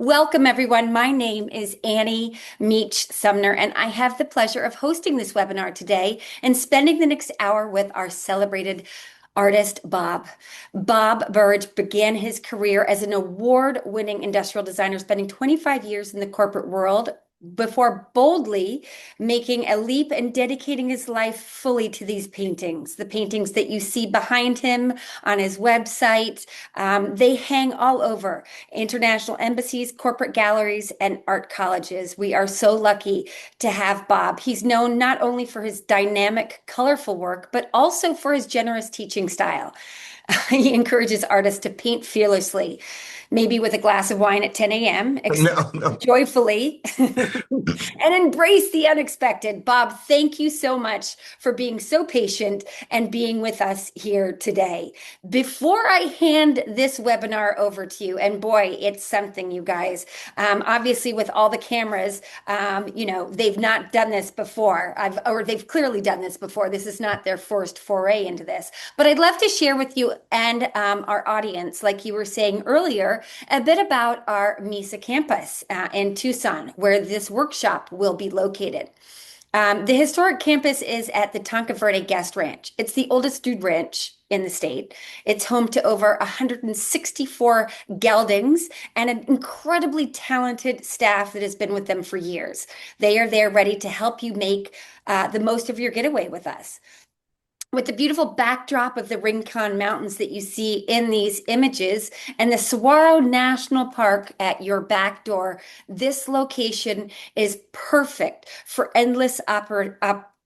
Welcome, everyone. My name is Annie Meach Sumner, and I have the pleasure of hosting this webinar today and spending the next hour with our celebrated artist, Bob. Bob Burridge began his career as an award-winning industrial designer, spending 25 years in the corporate world before boldly making a leap and dedicating his life fully to these paintings. The paintings that you see behind him on his website, they hang all over international embassies, corporate galleries, and art colleges. We are so lucky to have Bob. He's known not only for his dynamic, colorful work, but also for his generous teaching style. He encourages artists to paint fearlessly, maybe with a glass of wine at 10 a.m., No, no. joyfully, and embrace the unexpected. Bob, thank you so much for being so patient and being with us here today. Before I hand this webinar over to you, and boy, it's something, you guys. Obviously, with all the cameras, they've not done this before. Or they've clearly done this before. This is not their first foray into this. But I'd love to share with you and our audience, like you were saying earlier, a bit about our MISA campus in Tucson, where this workshop will be located. The historic campus is at the Tanque Verde Guest Ranch. It's the oldest dude ranch in the state. It's home to over 164 geldings and an incredibly talented staff that has been with them for years. They are there ready to help you make the most of your getaway with us. With the beautiful backdrop of the Rincon Mountains that you see in these images and the Saguaro National Park at your back door, this location is perfect for endless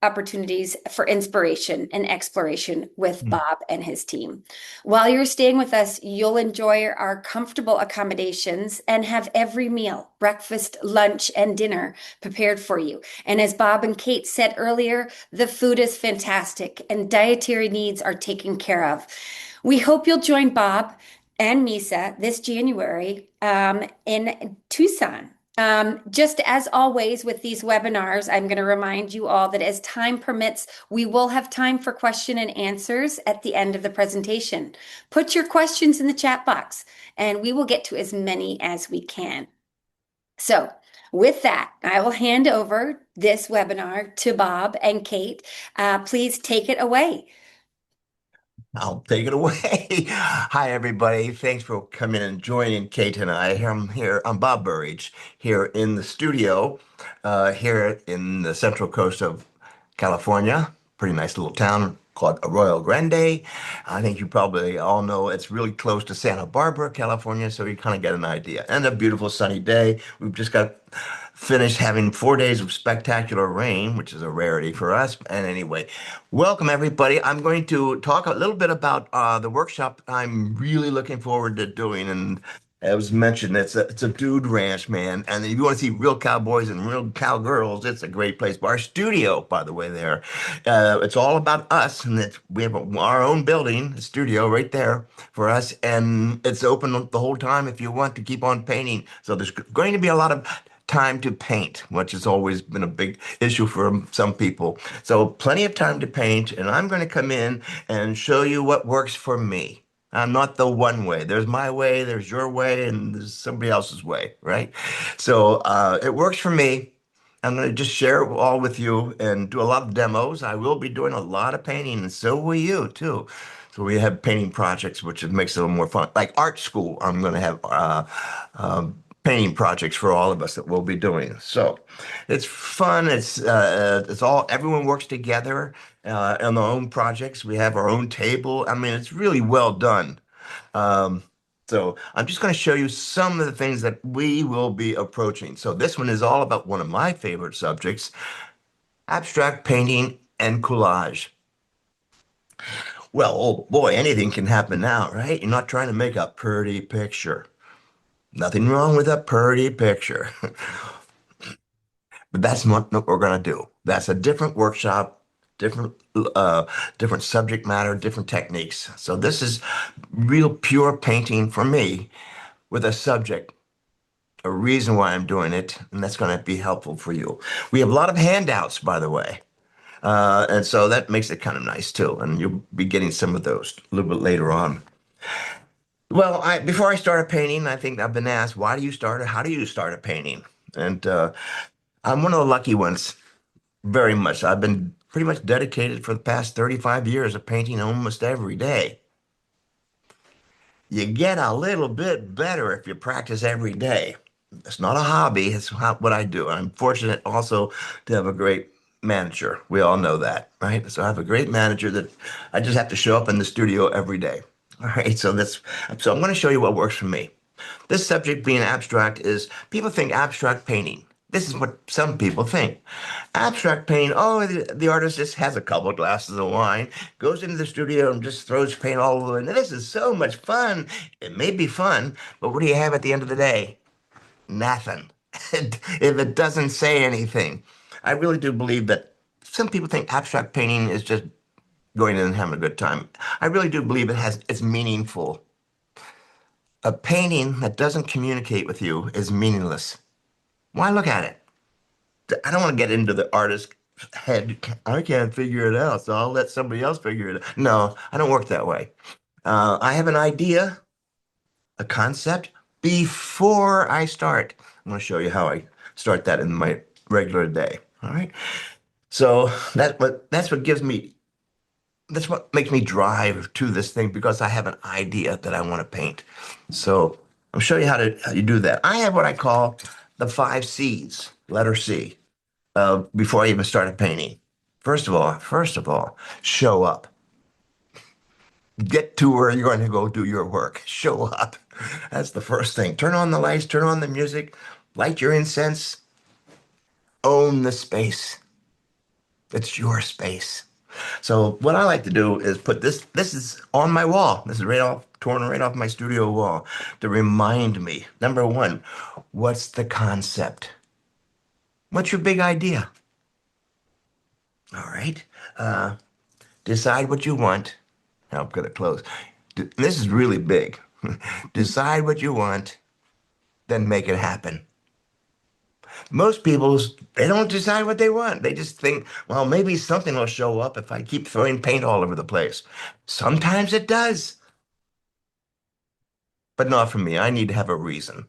opportunities for inspiration and exploration with Bob and his team. While you're staying with us, you'll enjoy our comfortable accommodations and have every meal, breakfast, lunch, and dinner prepared for you. And as Bob and Kate said earlier, the food is fantastic and dietary needs are taken care of. We hope you'll join Bob and Misa this January in Tucson. Just as always with these webinars, I'm going to remind you all that as time permits, we will have time for question and answers at the end of the presentation. Put your questions in the chat box and we will get to as many as we can. So with that, I will hand over this webinar to Bob and Kate. Please take it away. I'll take it away. Hi, everybody. Thanks for coming and joining Kate and I. I'm Bob Burridge here in the studio, here in the central coast of California. Pretty nice little town called Arroyo Grande. I think you probably all know it's really close to Santa Barbara, California, so you kind of get an idea. And a beautiful sunny day. We've just got finished having 4 days of spectacular rain, which is a rarity for us. And anyway, welcome everybody. I'm going to talk a little bit about the workshop I'm really looking forward to doing. And as mentioned, it's a dude ranch, man. And if you want to see real cowboys and real cowgirls, it's a great place. Our studio, by the way, there, it's all about us, and we have our own building, a studio right there for us, and it's open the whole time if you want to keep on painting. So there's going to be a lot of time to paint, which has always been a big issue for some people. So plenty of time to paint, and I'm going to come in and show you what works for me. I'm not the one way. There's my way, there's your way, and there's somebody else's way, right? So it works for me. I'm going to just share it all with you and do a lot of demos. I will be doing a lot of painting, and so will you too. So we have painting projects, which it makes it a little more fun. Like art school, I'm going to have painting projects for all of us that we'll be doing. So it's fun. It's all everyone works together on their own projects. We have our own table. I mean, it's really well done. Um, so I'm just going to show you some of the things that we will be approaching. So this one is all about one of my favorite subjects, abstract painting and collage. Well, oh boy, anything can happen now, right? You're not trying to make a pretty picture. Nothing wrong with a pretty picture. But that's not what we're going to do. That's a different workshop, different different subject matter, different techniques. So this is real pure painting for me with a subject, a reason why I'm doing it, and that's going to be helpful for you. We have a lot of handouts, by the way. And so that makes it kind of nice too. And you'll be getting some of those a little bit later on. Well, before I started painting, I think I've been asked, why do you start it? How do you start a painting? And I'm one of the lucky ones, very much. I've been pretty much dedicated for the past 35 years of painting almost every day. You get a little bit better if you practice every day. It's not a hobby, it's what I do. I'm fortunate also to have a great manager. We all know that, right? So I have a great manager that I just have to show up in the studio every day. All right, so I'm going to show you what works for me. This subject being abstract is people think abstract painting. This is what some people think. Abstract painting, oh, the artist just has a couple of glasses of wine, goes into the studio and just throws paint all over. And this is so much fun. It may be fun, but what do you have at the end of the day? Nothing. If it doesn't say anything. I really do believe that some people think abstract painting is just going in and having a good time. I really do believe it's meaningful. A painting that doesn't communicate with you is meaningless. Why look at it? I don't want to get into the artist's head. I can't figure it out, so I'll let somebody else figure it out. No, I don't work that way. I have an idea, a concept before I start. I'm going to show you how I start that in my regular day. All right. So that's what makes me drive to this thing because I have an idea that I want to paint. So I'll show you how you do that. I have what I call the five C's, letter C, before I even started painting. First of all, show up. Get to where you're going to go do your work. Show up. That's the first thing. Turn on the lights, turn on the music, light your incense, own the space. It's your space. So what I like to do is put this is on my wall. This is torn right off my studio wall to remind me, number one, what's the concept? What's your big idea? All right. Uh, Decide what you want. Now I'm gonna close. This is really big. Decide what you want, then make it happen. Most people, they don't decide what they want. They just think, well, maybe something will show up if I keep throwing paint all over the place. Sometimes it does, but not for me. I need to have a reason.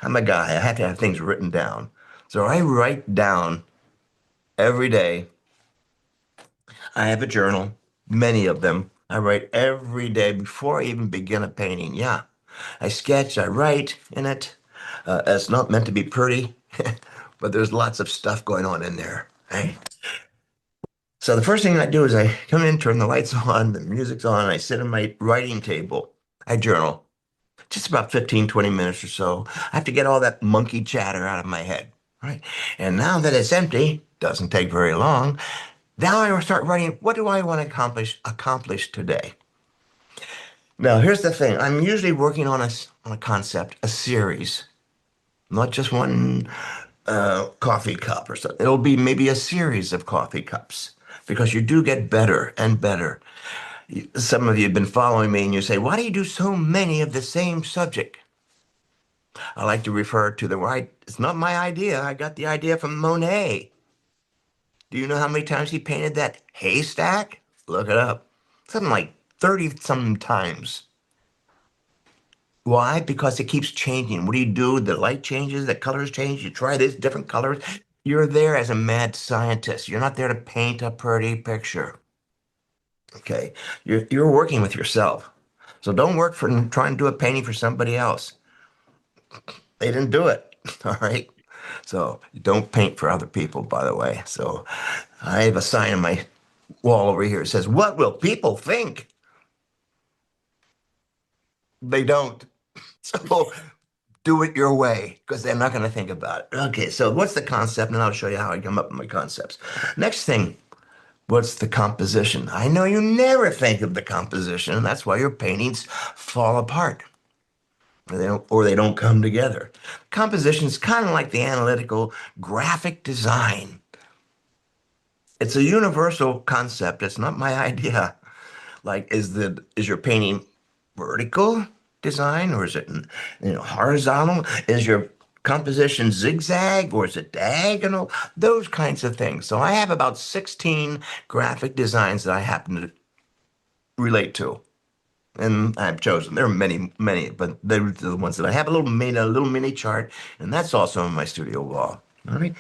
I'm a guy. I have to have things written down. So I write down every day. I have a journal, many of them. I write every day before I even begin a painting. Yeah. I sketch, I write in it. It's not meant to be pretty, but there's lots of stuff going on in there. Right? So the first thing I do is I come in, turn the lights on, the music's on, I sit at my writing table. I journal. Just about 15, 20 minutes or so. I have to get all that monkey chatter out of my head. Right. And now that it's empty, doesn't take very long. Now I start writing, what do I want to accomplish today? Now, here's the thing. I'm usually working on a concept, a series, not just one coffee cup or something. It'll be maybe a series of coffee cups because you do get better and better. Some of you have been following me and you say, why do you do so many of the same subject? I like to refer to the right. It's not my idea. I got the idea from Monet. Do you know how many times he painted that haystack? Look it up. Something like 30 some times. Why? Because it keeps changing. What do you do? The light changes, the colors change. You try this different colors. You're there as a mad scientist. You're not there to paint a pretty picture. Okay. You're working with yourself. So don't work for trying to do a painting for somebody else. They didn't do it. All right. So don't paint for other people, by the way. So I have a sign on my wall over here. It says, what will people think? They don't. So do it your way because they're not going to think about it. Okay, so what's the concept? And I'll show you how I come up with my concepts. Next thing, what's the composition? I know you never think of the composition, and that's why your paintings fall apart. Or they don't come together. Composition is kind of like the analytical graphic design. It's a universal concept. It's not my idea. Like, is your painting vertical design or is it horizontal? Is your composition zigzag or is it diagonal? Those kinds of things. So I have about 16 graphic designs that I happen to relate to. And I've chosen. There are many, many, but they're the ones that I have a little mini chart, and that's also on my studio wall. All right.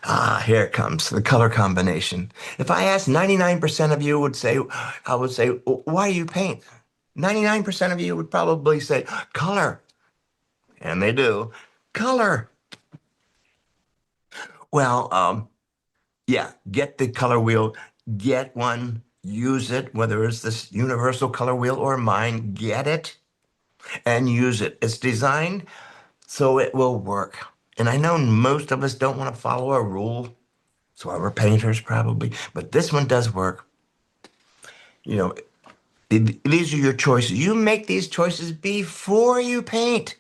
Ah, here it comes, the color combination. If I asked 99% of you would say, I would say, why do you paint? 99% of you would probably say, color. And they do. Color. Well, yeah, get the color wheel, get one, use it, whether it's this universal color wheel or mine, get it and use it. It's designed so it will work. And I know most of us don't want to follow a rule, so we're painters probably, but this one does work. You know, these are your choices. You make these choices before you paint.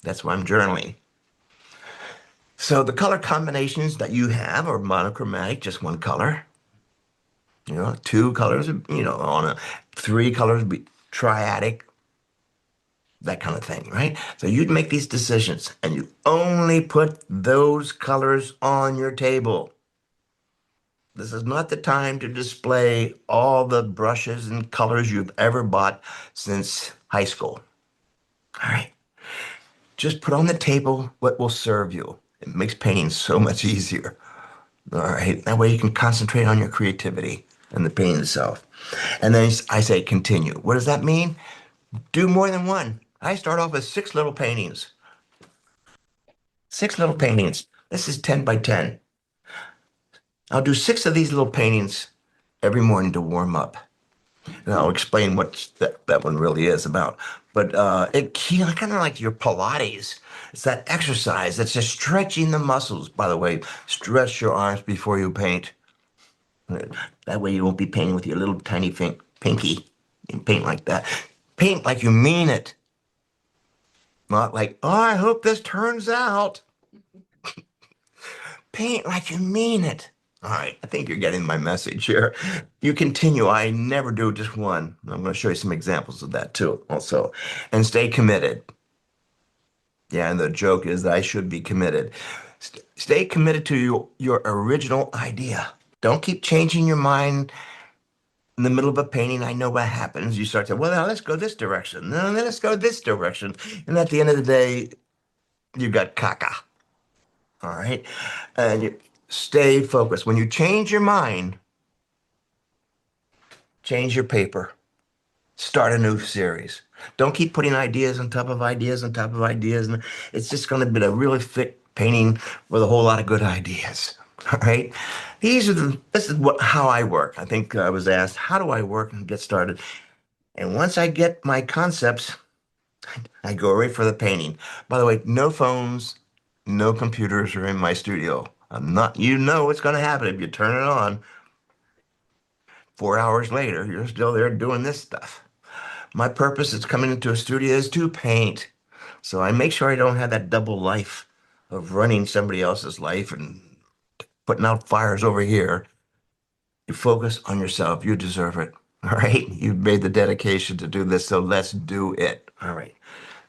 That's why I'm journaling. So the color combinations that you have are monochromatic, just one color. Two colors, on a three colors, be triadic, that kind of thing, right? So you'd make these decisions and you only put those colors on your table. This is not the time to display all the brushes and colors you've ever bought since high school. All right. Just put on the table what will serve you. It makes painting so much easier. All right. That way you can concentrate on your creativity and the painting itself. And then I say continue. What does that mean? Do more than one. I start off with six little paintings. Six little paintings. This is 10 by 10. I'll do six of these little paintings every morning to warm up. And I'll explain what that one really is about. But kind of like your Pilates. It's that exercise that's just stretching the muscles. By the way, stretch your arms before you paint. That way you won't be painting with your little tiny pinky. And paint like that. Paint like you mean it. Not like, oh, I hope this turns out. Paint like you mean it. All right, I think you're getting my message here. You continue. I never do just one. I'm going to show you some examples of that too, also. And stay committed. Yeah, and the joke is that I should be committed. Stay committed to your original idea. Don't keep changing your mind in the middle of a painting. I know what happens. You start to, well, now let's go this direction. No, then let's go this direction. And at the end of the day, you got caca. All right. And you stay focused. When you change your mind, change your paper, start a new series. Don't keep putting ideas on top of ideas on top of ideas. And it's just going to be a really thick painting with a whole lot of good ideas. All right. This is how I work. I think I was asked, how do I work and get started? And once I get my concepts, I go right for the painting. By the way, no phones, no computers are in my studio. I'm not, you know what's going to happen if you turn it on. 4 hours later, you're still there doing this stuff. My purpose is coming into a studio is to paint. So I make sure I don't have that double life of running somebody else's life and putting out fires over here. You focus on yourself. You deserve it. All right. You've made the dedication to do this, so let's do it. All right.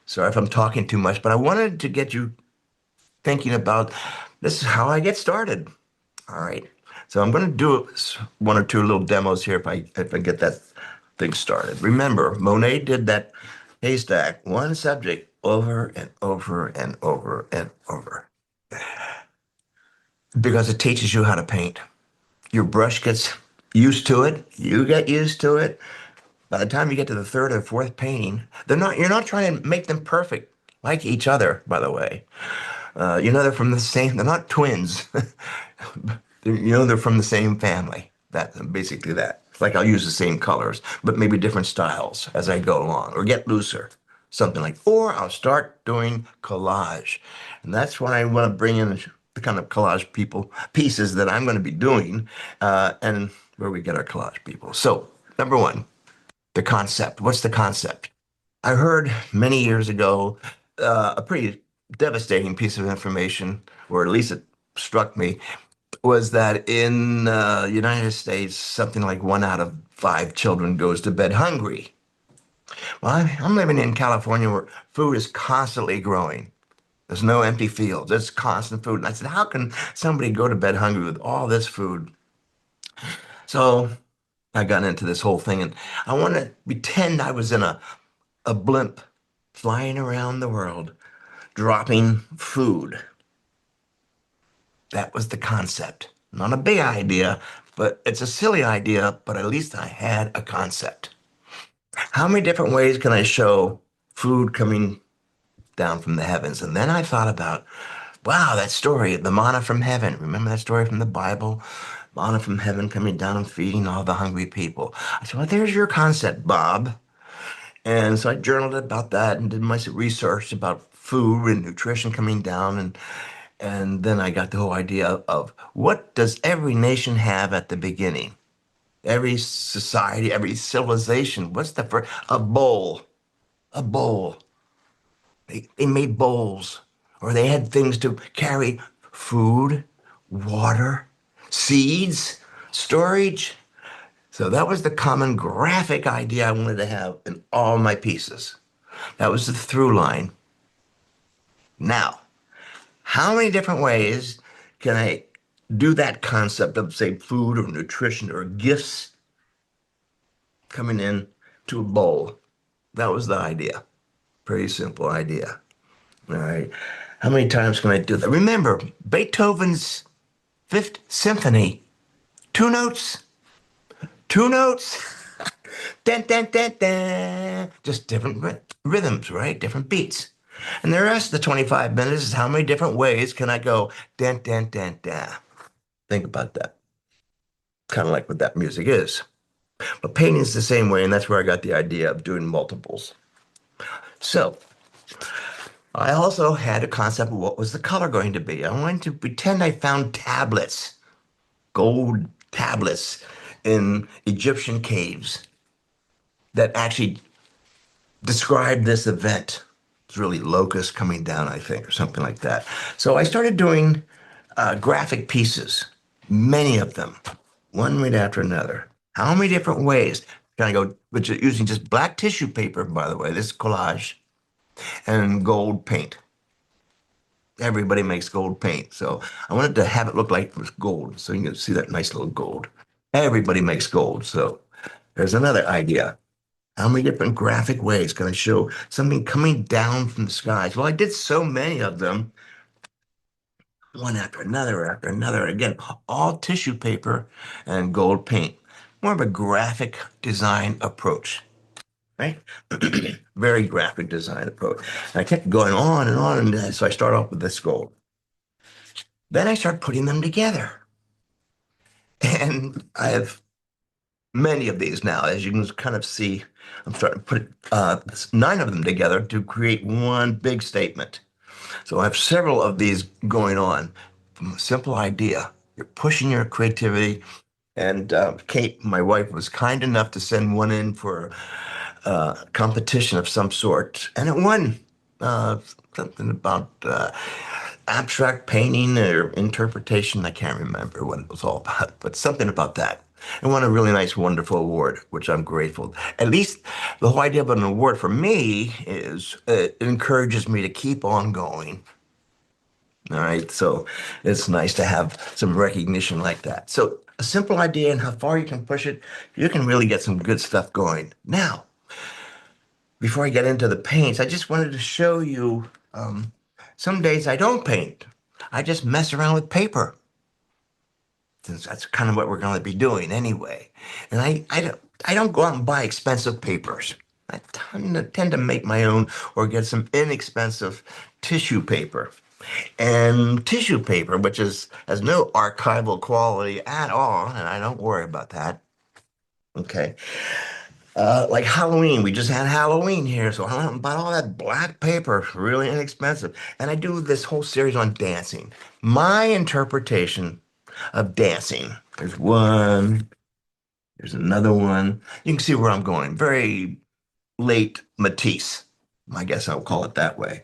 Sorry if I'm talking too much, but I wanted to get you thinking about this is how I get started. All right. So I'm going to do one or two little demos here if I get that thing started. Remember, Monet did that haystack, one subject over and over and over and over because it teaches you how to paint. Your brush gets used to it. You get used to it. By the time you get to the third or fourth painting, you're not trying to make them perfect like each other, by the way. They're from the same, they're not twins. They're from the same family. Basically that. It's like I'll use the same colors, but maybe different styles as I go along or get looser. Something like, or I'll start doing collage. And that's when I want to bring in the kind of collage pieces that I'm going to be doing, and where we get our collage people. So, number one, the concept. What's the concept? I heard many years ago a pretty devastating piece of information, or at least it struck me, was that in the United States, something like 1 out of 5 children goes to bed hungry. Well, I'm living in California where food is constantly growing. There's no empty fields. It's constant food. And I said, how can somebody go to bed hungry with all this food? So I got into this whole thing, and I want to pretend I was in a blimp flying around the world, dropping food. That was the concept. Not a big idea, but it's a silly idea, but at least I had a concept. How many different ways can I show food coming down from the heavens? And then I thought about, wow, that story, the manna from heaven. Remember that story from the Bible? Manna from heaven coming down and feeding all the hungry people. I said, well, there's your concept, Bob. And so I journaled about that and did my research about food and nutrition coming down. And then I got the whole idea of what does every nation have at the beginning? Every society, every civilization. What's the first? A bowl. A bowl. They made bowls, or they had things to carry food, water, seeds, storage. So that was the common graphic idea I wanted to have in all my pieces. That was the through line. Now, how many different ways can I do that concept of, say, food or nutrition or gifts coming in to a bowl? That was the idea. Pretty simple idea. All right. How many times can I do that? Remember, Beethoven's Fifth Symphony, two notes, two notes, dun, dun, dun, dun. Just different rhythms, right? Different beats. And the rest of the 25 minutes is how many different ways can I go dun, dun, dun, dun. Think about that. Kind of like what that music is. But painting's the same way, and that's where I got the idea of doing multiples. So I also had a concept of what was the color going to be. I wanted to pretend I found tablets, gold tablets in Egyptian caves that actually describe this event. It's really locusts coming down, I think, or something like that. So I started doing graphic pieces, many of them, one right after another. How many different ways can I go, which is using just black tissue paper, by the way, this collage, and gold paint. Everybody makes gold paint. So I wanted to have it look like it was gold. So you can see that nice little gold. Everybody makes gold. So there's another idea. How many different graphic ways can I show something coming down from the skies? Well, I did so many of them, one after another. Again, all tissue paper and gold paint. More of a graphic design approach, right? Very graphic design approach. And I kept going on and on. And so I start off with this gold. Then I start putting them together. And I have many of these now, as you can kind of see. I'm starting to put nine of them together to create one big statement. So I have several of these going on from a simple idea. You're pushing your creativity. And Kate, my wife, was kind enough to send one in for competition of some sort, and it won uh, something about abstract painting or interpretation. I can't remember what it was all about, but something about that. And won a really nice, wonderful award, which I'm grateful. At least the whole idea of an award for me is it encourages me to keep on going. All right, so it's nice to have some recognition like that. So a simple idea and how far you can push it, you can really get some good stuff going. Now, before I get into the paints, I just wanted to show you some days I don't paint. I just mess around with paper, since that's kind of what we're going to be doing anyway. And I don't go out and buy expensive papers. I tend to make my own or get some inexpensive tissue paper. And tissue paper, which has no archival quality at all, and I don't worry about that. Okay. Like Halloween, we just had Halloween here, so I went and bought all that black paper, really inexpensive. And I do this whole series on dancing. My interpretation of dancing. There's one, there's another one. You can see where I'm going. Very late Matisse. I guess I'll call it that way.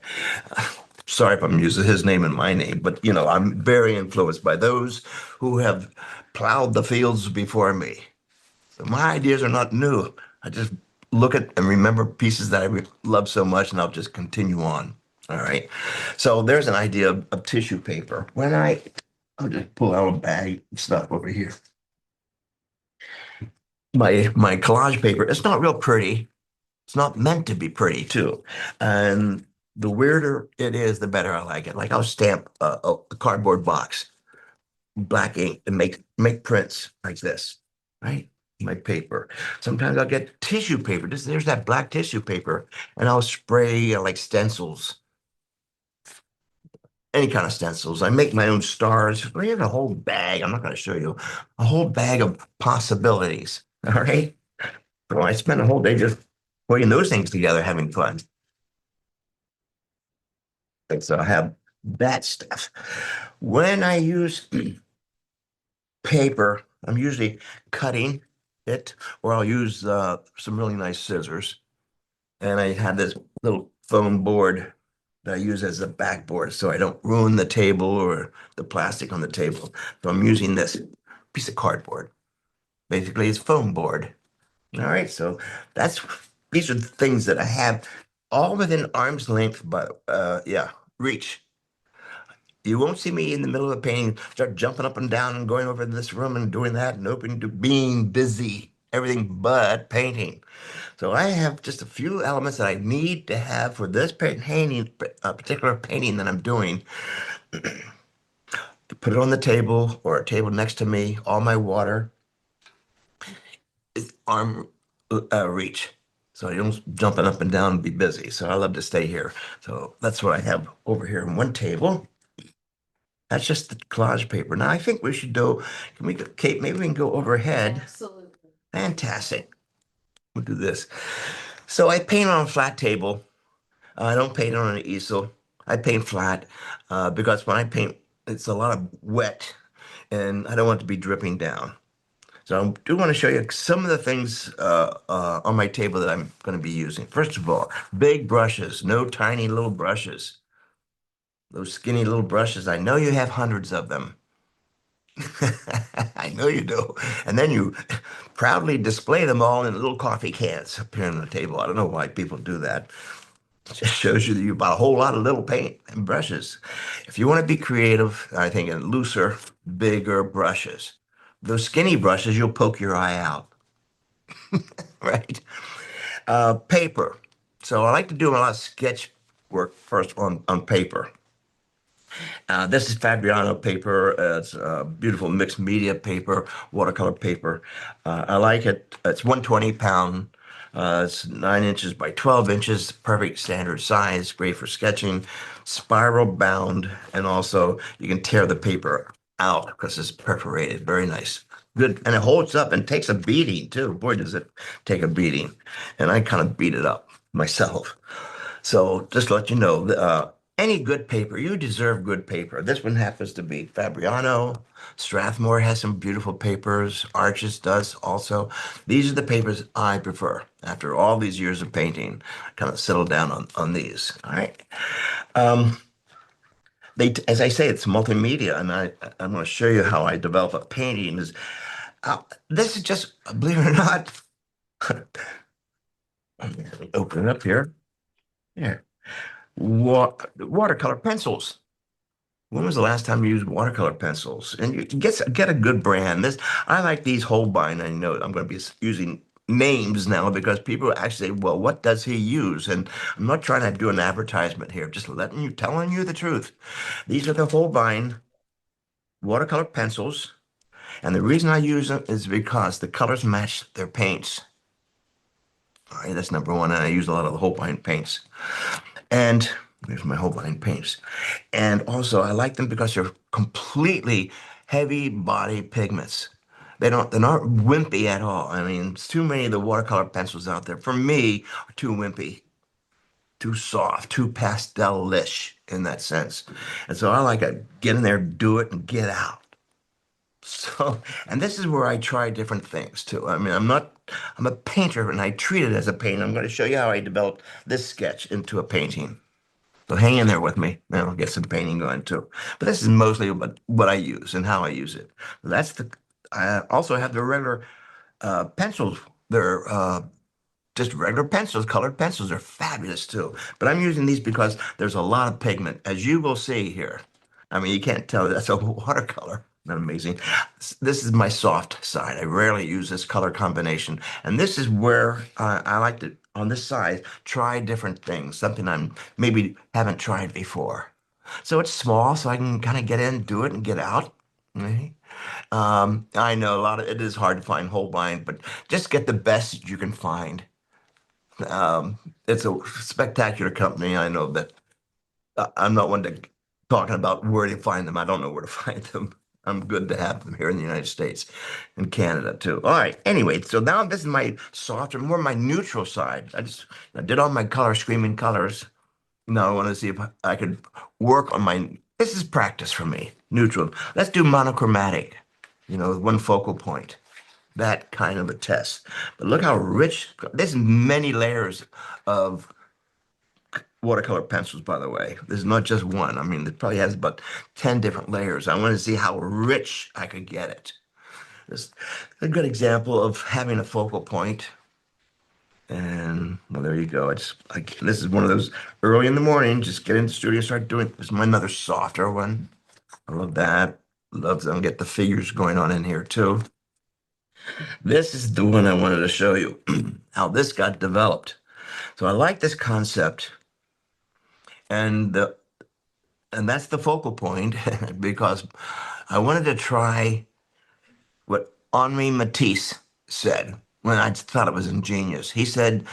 Sorry if I'm using his name and my name, but I'm very influenced by those who have plowed the fields before me. So my ideas are not new. I just look at and remember pieces that I love so much, and I'll just continue on. All right. So there's an idea of tissue paper. I'll just pull out a bag of stuff over here. my collage paper. It's not real pretty. It's not meant to be pretty too. And the weirder it is, the better I like it. Like I'll stamp a cardboard box, black ink, and make prints like this, right? My paper. Sometimes I'll get tissue paper. There's that black tissue paper, and I'll spray like stencils, any kind of stencils. I make my own stars. We have a whole bag. I'm not going to show you a whole bag of possibilities. All right. So I spend a whole day just putting those things together, having fun. And so I have that stuff. When I use paper, I'm usually cutting it, or I'll use some really nice scissors. And I have this little foam board that I use as a backboard so I don't ruin the table or the plastic on the table. So I'm using this piece of cardboard. Basically, it's foam board. All right, so that's these are the things that I have all within arm's length, but yeah, reach. You won't see me in the middle of a painting start jumping up and down and going over to this room and doing that and open to being busy, everything but painting. So I have just a few elements that I need to have for this painting, particular painting that I'm doing. Put it on the table or a table next to me. All my water is arm reach. So I don't jumping up and down and be busy. So I love to stay here. So that's what I have over here on one table. That's just the collage paper. Now I think we should do, can we, Kate, maybe we can go overhead. Absolutely. Fantastic. We'll do this. So I paint on a flat table. I don't paint on an easel. I paint flat because when I paint, it's a lot of wet and I don't want it to be dripping down. So I do want to show you some of the things on my table that I'm going to be using. First of all, big brushes, no tiny little brushes. Those skinny little brushes, I know you have hundreds of them. I know you do. And then you proudly display them all in little coffee cans up here on the table. I don't know why people do that. It just shows you that you bought a whole lot of little paint and brushes. If you want to be creative, I think in looser, bigger brushes. Those skinny brushes, you'll poke your eye out, right? Paper. So I like to do a lot of sketch work first on paper. This is Fabriano paper. It's beautiful mixed media paper, watercolor paper. I like it. It's 120 pound. It's 9 inches by 12 inches, perfect standard size, great for sketching, spiral bound, and also you can tear the paper out because it's perforated. Very nice. Good. And it holds up and takes a beating too. Boy, does it take a beating. And I kind of beat it up myself. So just to let you know, any good paper, you deserve good paper. This one happens to be Fabriano. Strathmore has some beautiful papers. Arches does also. These are the papers I prefer. After all these years of painting, I kind of settled down on these. All right. Um, as I say, it's multimedia, and I'm going to show you how I develop a painting. Uh, this is just, believe it or not, open it up here. Here. Watercolor pencils. When was the last time you used watercolor pencils? And you get a good brand. This I like these Holbein. I know I'm going to be using names now because people actually say, "Well, what does he use?" And I'm not trying to do an advertisement here. Just telling you the truth. These are the Holbein watercolor pencils, and the reason I use them is because the colors match their paints. All right, that's number one. And I use a lot of the Holbein paints. And there's my Holbein paints. And also, I like them because they're completely heavy body pigments. They're not wimpy at all. I mean, it's too many of the watercolor pencils out there, for me, are too wimpy, too soft, too pastel-ish in that sense. And so I like to get in there, do it, and get out. So, and this is where I try different things too. I mean, I'm a painter and I treat it as a painting. I'm going to show you how I developed this sketch into a painting. So hang in there with me, and I'll get some painting going too. But this is mostly what I use and how I use it. I also have the regular pencils. They're just regular pencils, colored pencils. They're fabulous too. But I'm using these because there's a lot of pigment, as you will see here. I mean, you can't tell that's a watercolor. Not amazing. This is my soft side. I rarely use this color combination. And this is where I like to, on this side, try different things, something I'm maybe haven't tried before. So it's small, so I can kind of get in, do it, and get out. Okay. I know a lot of it is hard to find Holbein, but just get the best you can find. Um, it's a spectacular company. I know that I'm not one to talking about where to find them. I don't know where to find them. I'm good to have them here in the United States and Canada too. All right. Anyway, so now this is my softer, more my neutral side. I did all my color screaming colors. Now I want to see if I could work on my. This is practice for me. Neutral. Let's do monochromatic. With one focal point. That kind of a test. But look how rich. There's many layers of watercolor pencils, by the way. There's not just one. I mean, it probably has about 10 different layers. I want to see how rich I could get it. This is a good example of having a focal point. And well, there you go. This is one of those early in the morning, just get in the studio, start doing. This is my another softer one. I love that. Love them. Get the figures going on in here too. This is the one I wanted to show you, how this got developed. So I like this concept, and that's the focal point because I wanted to try what Henri Matisse said when I thought it was ingenious. He said,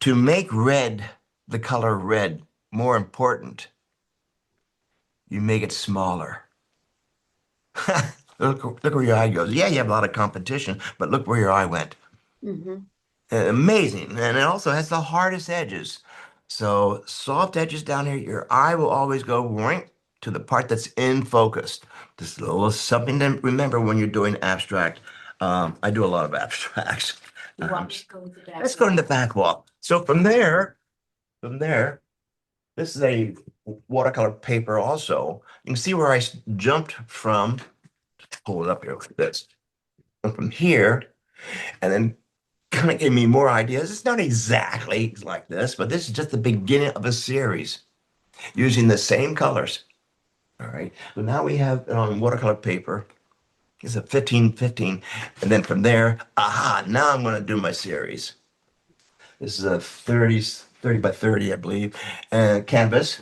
to make red, the color red, more important, you make it smaller. Look where your eye goes. Yeah, you have a lot of competition, but look where your eye went. Hmm. Amazing. And it also has the hardest edges. So soft edges down here, your eye will always go right to the part that's in focus. This is a little something to remember when you're doing abstract. I do a lot of abstracts. Let's go in the back wall. So from there, this is a watercolor paper also. You can see where I jumped from, pull it up here like this, from here, and then kind of gave me more ideas. It's not exactly like this, but this is just the beginning of a series using the same colors. All right. So now we have it on watercolor paper. It's a 15-15. And then from there, aha, now I'm going to do my series. This is a 30 by 30, I believe. And canvas.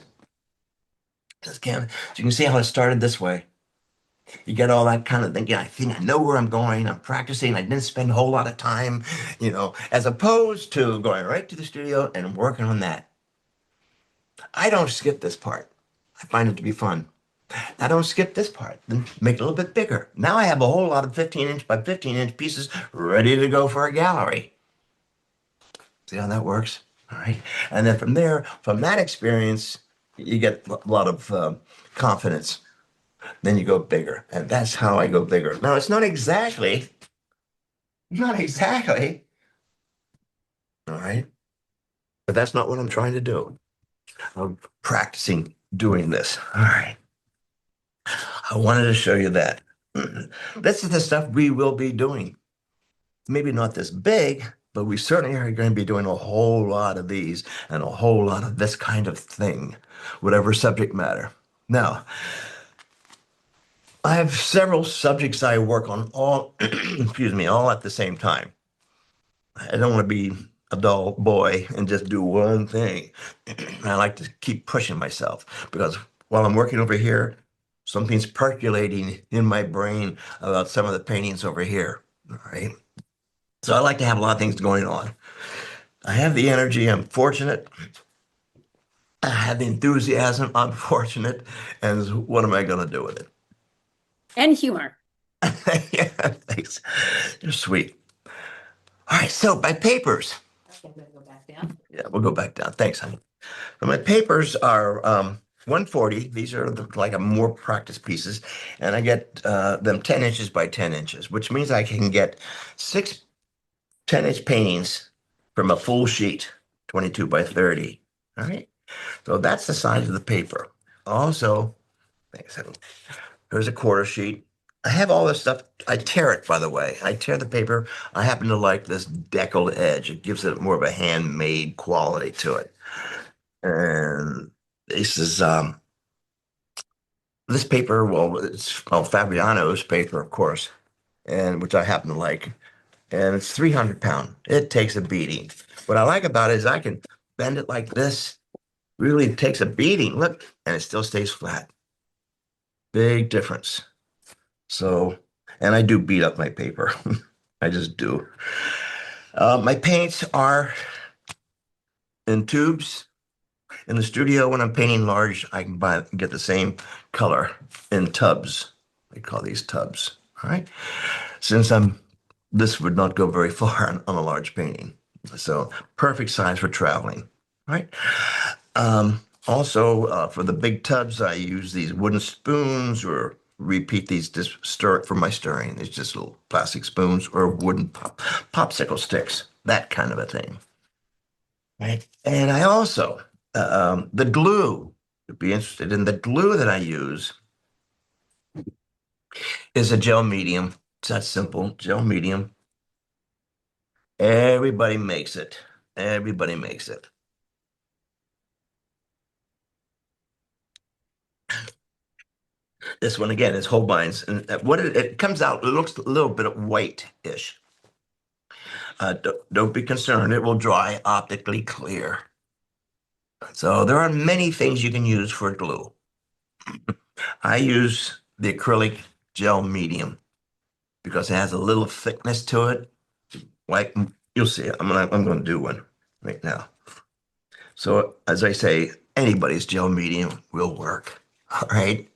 This canvas. So you can see how it started this way. You get all that kind of thinking. I think I know where I'm going. I'm practicing. I didn't spend a whole lot of time, as opposed to going right to the studio and working on that. I don't skip this part. I find it to be fun. I don't skip this part. Then make it a little bit bigger. Now I have a whole lot of 15-inch by 15-inch pieces ready to go for a gallery. See how that works? All right. And then from there, from that experience, you get a lot of confidence. Then you go bigger. And that's how I go bigger. Now, it's not exactly, all right, but that's not what I'm trying to do. I'm practicing doing this. All right. I wanted to show you that. This is the stuff we will be doing. Maybe not this big, but we certainly are going to be doing a whole lot of these and a whole lot of this kind of thing, whatever subject matter. Now, I have several subjects I work on all, excuse me, all at the same time. I don't want to be a dull boy and just do one thing. I like to keep pushing myself because while I'm working over here, something's percolating in my brain about some of the paintings over here. All right. So I like to have a lot of things going on. I have the energy. I'm fortunate. I have the enthusiasm. I'm fortunate. And what am I going to do with it? And humor. Yeah, thanks. You're sweet. All right. So my papers. Okay, I'm gonna go back down. Yeah, we'll go back down. Thanks, honey. So my papers are 140. These are like a more practice pieces. And I get them 10 inches by 10 inches, which means I can get six 10-inch paintings from a full sheet, 22 by 30. All right. So that's the size of the paper. Also, thanks. Here's a quarter sheet. I have all this stuff. I tear it, by the way. I tear the paper. I happen to like this deckled edge. It gives it more of a handmade quality to it. And this is this paper, well, it's Fabriano's paper, of course, and which I happen to like, and it's 300 pound. It takes a beating. What I like about it is I can bend it like this. Really takes a beating. Look, and it still stays flat. Big difference. So, and I do beat up my paper. I just do. My paints are in tubes. In the studio, when I'm painting large, I can buy get the same color in tubs. They call these tubs. All right. Since this would not go very far on a large painting. So perfect size for traveling. Right. Also, for the big tubs, I use these wooden spoons or repeat these just stir it for my stirring. It's just little plastic spoons or wooden popsicle sticks, that kind of a thing. Right. And I also, the glue, to be interested in the glue that I use is a gel medium. It's that simple, gel medium. Everybody makes it. Everybody makes it. This one again is Holbein's, and what it comes out, it looks a little bit white-ish. Don't be concerned; it will dry optically clear. So there are many things you can use for glue. I use the acrylic gel medium because it has a little thickness to it. Like you'll see, I'm gonna do one right now. So as I say, anybody's gel medium will work. All right,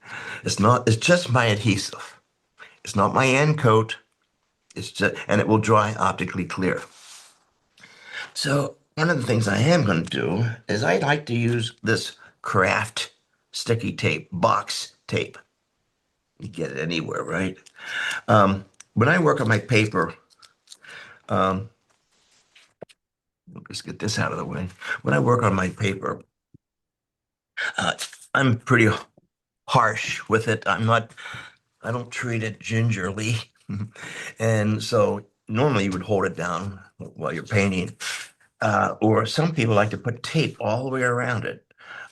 it's just my adhesive. It's not my end coat. It's just, and it will dry optically clear. So one of the things I am going to do is I like to use this craft sticky tape, box tape. You get it anywhere, right? When I work on my paper, um, let's get this out of the way. When I work on my paper, uh, I'm pretty harsh with it. I don't treat it gingerly. And so normally you would hold it down while you're painting. Or some people like to put tape all the way around it.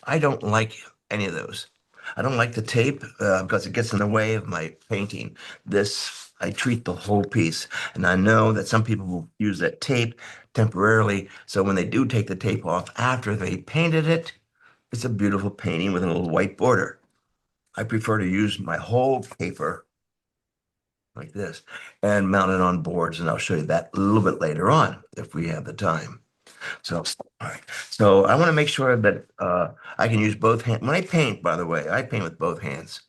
I don't like any of those. I don't like the tape because it gets in the way of my painting. I treat the whole piece. And I know that some people will use that tape temporarily. So when they do take the tape off after they painted it, it's a beautiful painting with a little white border. I prefer to use my whole paper like this and mount it on boards. And I'll show you that a little bit later on if we have the time. So, all right. So I want to make sure that I can use both hands. When I paint, by the way, I paint with both hands.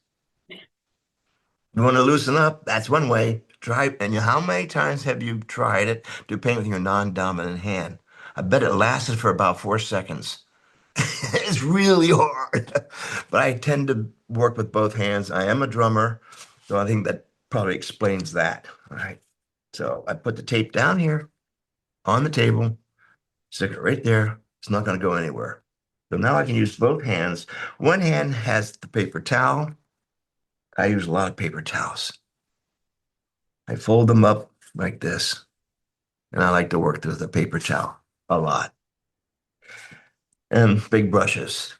You want to loosen up? That's one way. Try. And how many times have you tried it to paint with your non-dominant hand? I bet it lasted for about 4 seconds. It's really hard. But I tend to work with both hands. I am a drummer, so I think that probably explains that. All right. So I put the tape down here on the table. Stick it right there. It's not going to go anywhere. So now I can use both hands. One hand has the paper towel. I use a lot of paper towels. I fold them up like this, and I like to work with the paper towel a lot. And big brushes.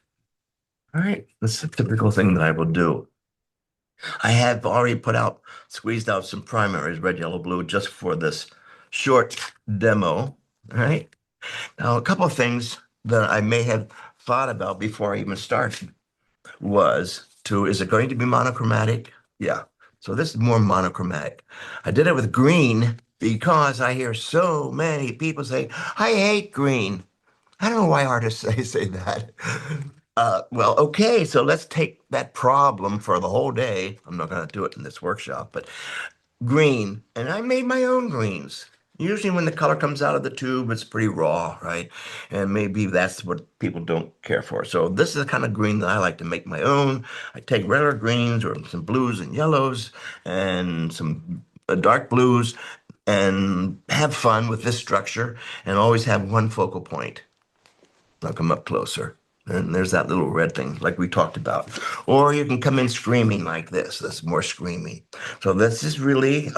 All right, that's a typical thing that I will do. I have already squeezed out some primaries, red, yellow, blue, just for this short demo. All right. Now, a couple of things that I may have thought about before I even started is it going to be monochromatic? Yeah. So this is more monochromatic. I did it with green because I hear so many people say, I hate green. I don't know why artists say that. Well, okay, so let's take that problem for the whole day. I'm not going to do it in this workshop, but green, and I made my own greens. Usually when the color comes out of the tube, it's pretty raw, right? And maybe that's what people don't care for. So this is the kind of green that I like to make my own. I take regular greens or some blues and yellows and some dark blues and have fun with this structure and always have one focal point. I'll come up closer. And there's that little red thing, like we talked about. Or you can come in screaming like this. That's more screaming. So this is really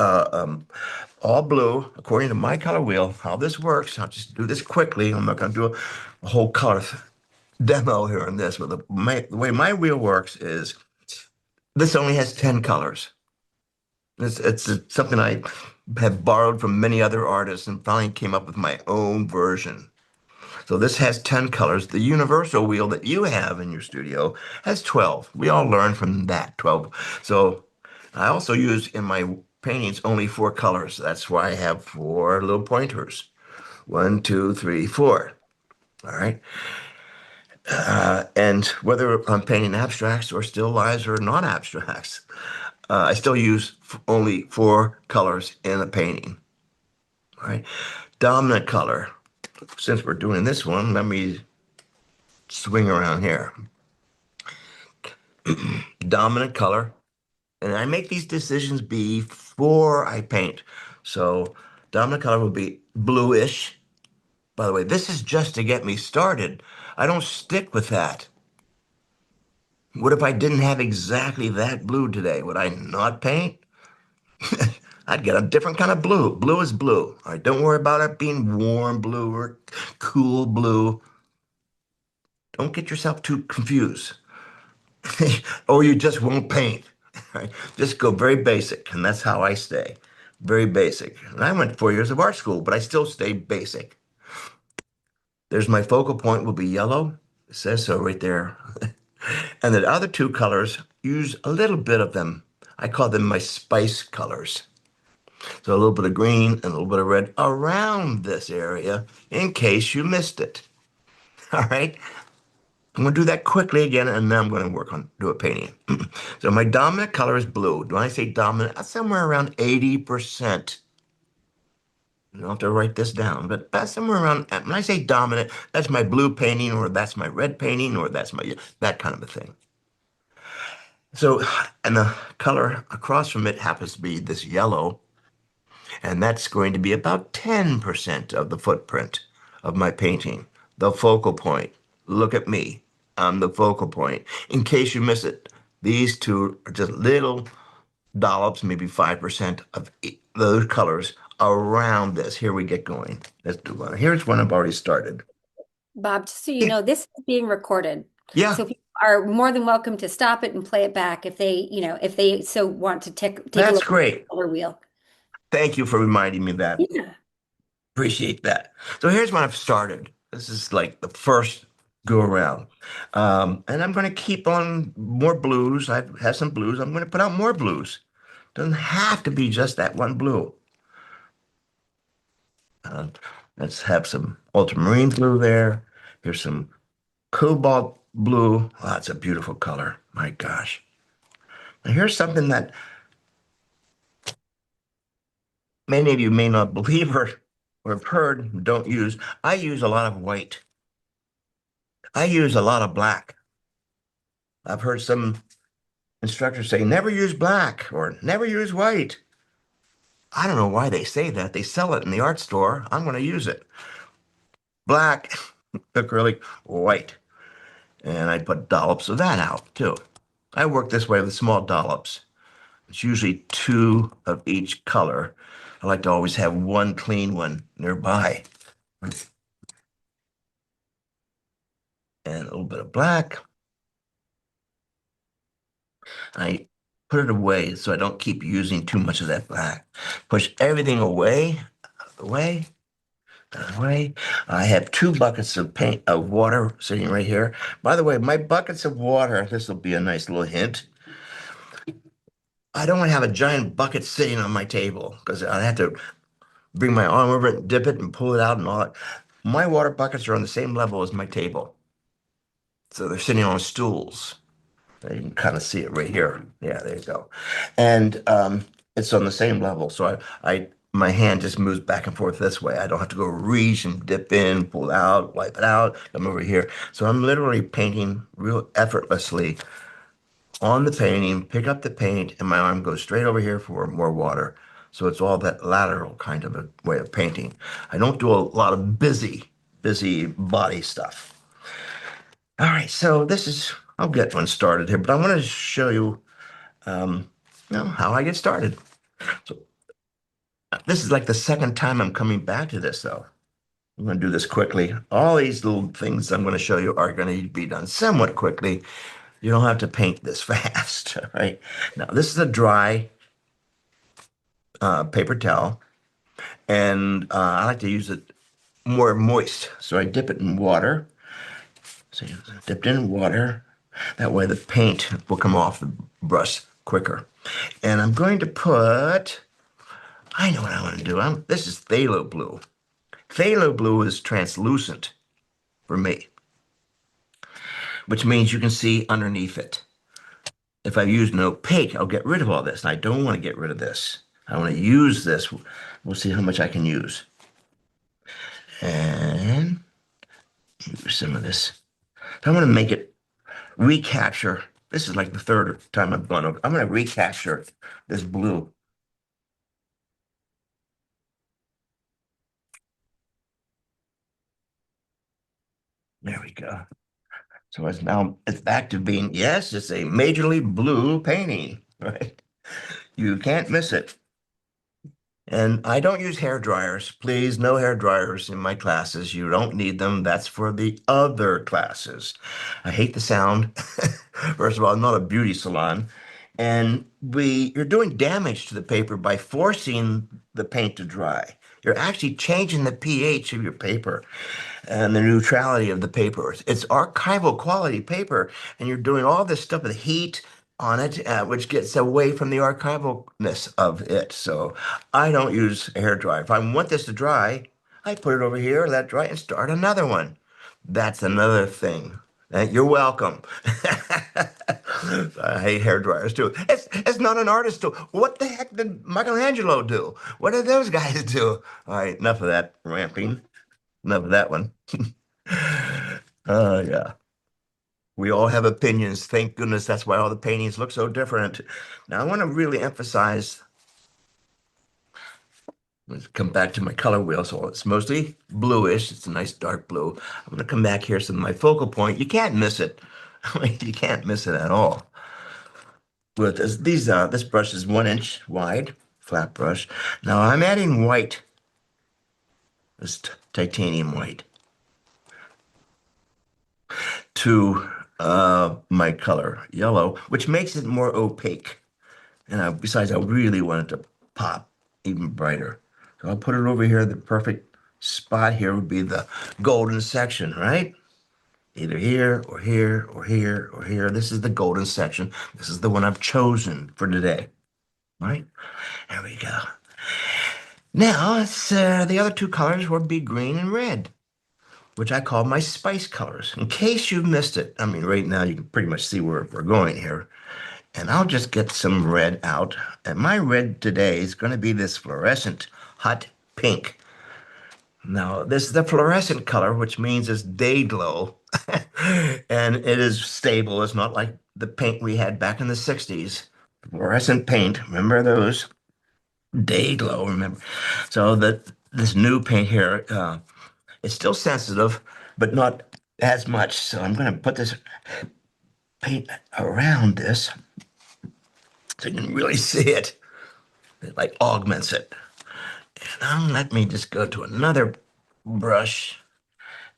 all blue, according to my color wheel. How this works, I'll just do this quickly. I'm not going to do a whole color demo here on this. But the way my wheel works is This only has 10 colors. It's something I have borrowed from many other artists and finally came up with my own version. So this has 10 colors. The universal wheel that you have in your studio has 12. We all learn from that 12. So I also use in my paintings only four colors. That's why I have four little pointers. One, two, three, four. All right. And whether I'm painting abstracts or still lives or non-abstracts, I still use only four colors in a painting. All right. Dominant color. Since we're doing this one, let me swing around here. Dominant color. And I make these decisions before I paint. So dominant color will be bluish. By the way, this is just to get me started. I don't stick with that. What if I didn't have exactly that blue today? Would I not paint? I'd get a different kind of blue. Blue is blue. All right, don't worry about it being warm blue or cool blue. Don't get yourself too confused. Or you just won't paint. Right? Just go very basic, and that's how I stay. Very basic. And I went 4 years of art school, but I still stay basic. There's my focal point will be yellow. It says so right there. And the other two colors, use a little bit of them. I call them my spice colors. So a little bit of green and a little bit of red around this area in case you missed it. All right. I'm going to do that quickly again, and then I'm going to work on do a painting. So my dominant color is blue. When I say dominant, that's somewhere around 80%. You don't have to write this down, but that's somewhere around, when I say dominant, that's my blue painting, or that's my red painting, or that's my, that kind of a thing. So, and the color across from it happens to be this yellow, and that's going to be about 10% of the footprint of my painting, the focal point. Look at me. I'm the focal point. In case you miss it, these two are just little dollops, maybe 5% of those colors around this. Here we get going. Let's do one. Here's one I've already started. Bob, just so you know, this is being recorded. Yeah, So people are more than welcome to stop it and play it back if they, if they so want to take a that's look at great. the color wheel. Thank you for reminding me of that. Yeah. Appreciate that. So here's what I've started. This is like the first go around. And I'm going to keep on more blues. I've had some blues. I'm going to put out more blues. Doesn't have to be just that one blue. Uh, let's have some ultramarine blue there. Here's some cobalt blue. Oh, that's a beautiful color. My gosh. Now here's something that many of you may not believe or have heard, don't use. I use a lot of white. I use a lot of black. I've heard some instructors say, never use black or never use white. I don't know why they say that. They sell it in the art store. I'm going to use it. Black, acrylic, white. And I put dollops of that out too. I work this way with small dollops. It's usually two of each color. I like to always have one clean one nearby. And a little bit of black. I put it away so I don't keep using too much of that black. Push everything away, away, away. I have two buckets of paint of water sitting right here. By the way, my buckets of water, this will be a nice little hint. I don't want to have a giant bucket sitting on my table because I have to bring my arm over it, dip it, and pull it out and all that. My water buckets are on the same level as my table. So they're sitting on stools. You can kind of see it right here. Yeah, there you go. And it's on the same level. So my hand just moves back and forth this way. I don't have to go reach and dip in, pull out, wipe it out, come over here. So I'm literally painting real effortlessly on the painting, pick up the paint, and my arm goes straight over here for more water. So it's all that lateral kind of a way of painting. I don't do a lot of busy body stuff. All right, so I'll get one started here, but I want to show you, um, how I get started. So this is like the second time I'm coming back to this, though. I'm going to do this quickly. All these little things I'm going to show you are going to be done somewhat quickly. You don't have to paint this fast, right? Now, this is a dry paper towel, and I like to use it more moist. So I dip it in water. So you dipped in water. That way the paint will come off the brush quicker. And I'm going to put, I know what I want to do. This is phthalo blue. Phthalo blue is translucent for me, which means you can see underneath it. If I use an opaque, I'll get rid of all this. And I don't want to get rid of this. I want to use this. We'll see how much I can use. And use some of this. I want to make it recapture. This is like the third time I've gone over. I'm going to recapture this blue. There we go. So it's back to being, yes, it's a majorly blue painting, right? You can't miss it. And I don't use hair dryers. Please, no hair dryers in my classes. You don't need them. That's for the other classes. I hate the sound. First of all, I'm not a beauty salon. And you're doing damage to the paper by forcing the paint to dry. You're actually changing the pH of your paper and the neutrality of the paper. It's archival quality paper, and you're doing all this stuff with heat on it, which gets away from the archivalness of it. So I don't use a hair dryer. If I want this to dry, I put it over here, let it dry, and start another one. That's another thing. You're welcome. I hate hair dryers too. It's not an artist tool. What the heck did Michelangelo do? What did those guys do? All right, enough of that ramping. Enough of that one. Yeah. We all have opinions. Thank goodness that's why all the paintings look so different. Now I want to really emphasize, let's come back to my color wheel. So it's mostly bluish. It's a nice dark blue. I'm going to come back here. So my focal point, you can't miss it. I mean, you can't miss it at all. With this brush is 1 inch wide, flat brush. Now I'm adding white, this titanium white, to my color yellow, which makes it more opaque. And besides, I really want it to pop even brighter. So I'll put it over here. The perfect spot here would be the golden section, right? Either here or here or here or here. This is the golden section. This is the one I've chosen for today, right? There we go. Now, the other two colors would be green and red, which I call my spice colors. In case you missed it, I mean, right now you can pretty much see where we're going here. And I'll just get some red out. And my red today is going to be this fluorescent hot pink. Now, this is the fluorescent color, which means it's day glow. And it is stable. It's not like the paint we had back in the 60s. Fluorescent paint, remember those? Day glow, remember? So this new paint here, it's still sensitive, but not as much. So I'm going to put this paint around this so you can really see it. It like augments it. And let me just go to another brush.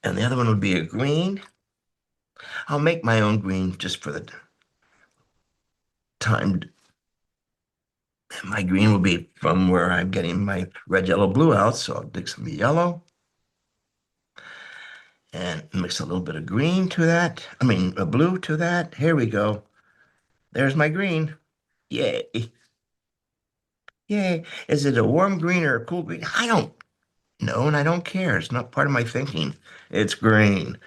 And the other one would be a green. I'll make my own green just for the time. My green will be from where I'm getting my red, yellow, blue out. So I'll dig some yellow and mix a little bit of green to that. I mean, a blue to that. Here we go. There's my green. Yay. Yay. Is it a warm green or a cool green? I don't know, and I don't care. It's not part of my thinking. It's green.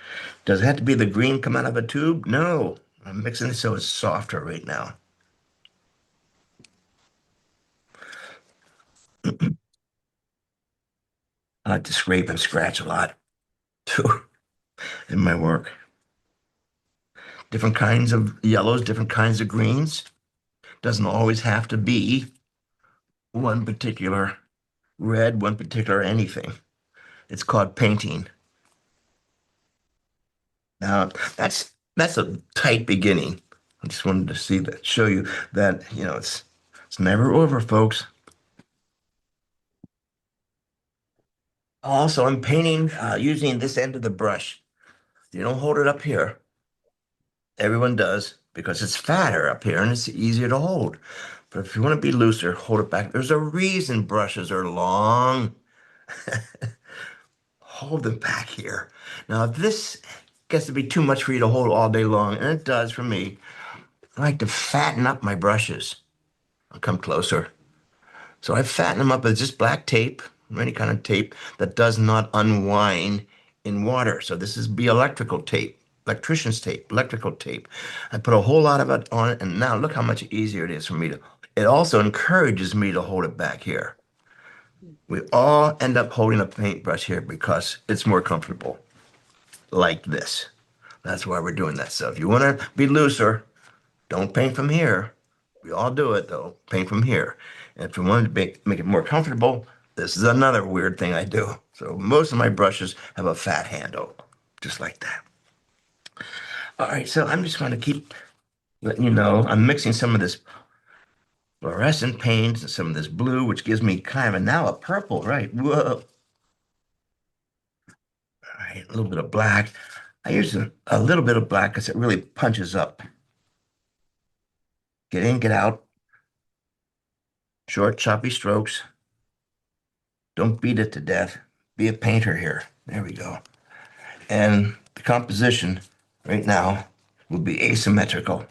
Does it have to be the green come out of a tube? No. I'm mixing it so it's softer right now. I like to scrape and scratch a lot too in my work. Different kinds of yellows, different kinds of greens. Doesn't always have to be one particular red, one particular anything. It's called painting. Now, that's a tight beginning. I just wanted to show you that, it's never over, folks. Also, I'm painting using this end of the brush. You don't hold it up here. Everyone does. because it's fatter up here and it's easier to hold. But if you want to be looser, hold it back. There's a reason brushes are long. Hold them back here. Now, if this gets to be too much for you to hold all day long, and it does for me, I like to fatten up my brushes. I'll come closer. So I fatten them up with just black tape, any kind of tape that does not unwind in water. So this is be electrical tape, electrician's tape, electrical tape. I put a whole lot of it on it, and now look how much easier it is for me to. It also encourages me to hold it back here. We all end up holding a paintbrush here because it's more comfortable, like this. That's why we're doing that. So if you want to be looser, don't paint from here. We all do it though. Paint from here. And if you want to make it more comfortable, this is another weird thing I do. So most of my brushes have a fat handle, just like that. All right, so I'm just going to keep letting you know I'm mixing some of this fluorescent paint and some of this blue, which gives me kind of now a purple, right? Whoa. All right, a little bit of black. I use a little bit of black because it really punches up. Get in, get out. Short, choppy strokes. Don't beat it to death. Be a painter here. There we go. And the composition right now will be asymmetrical.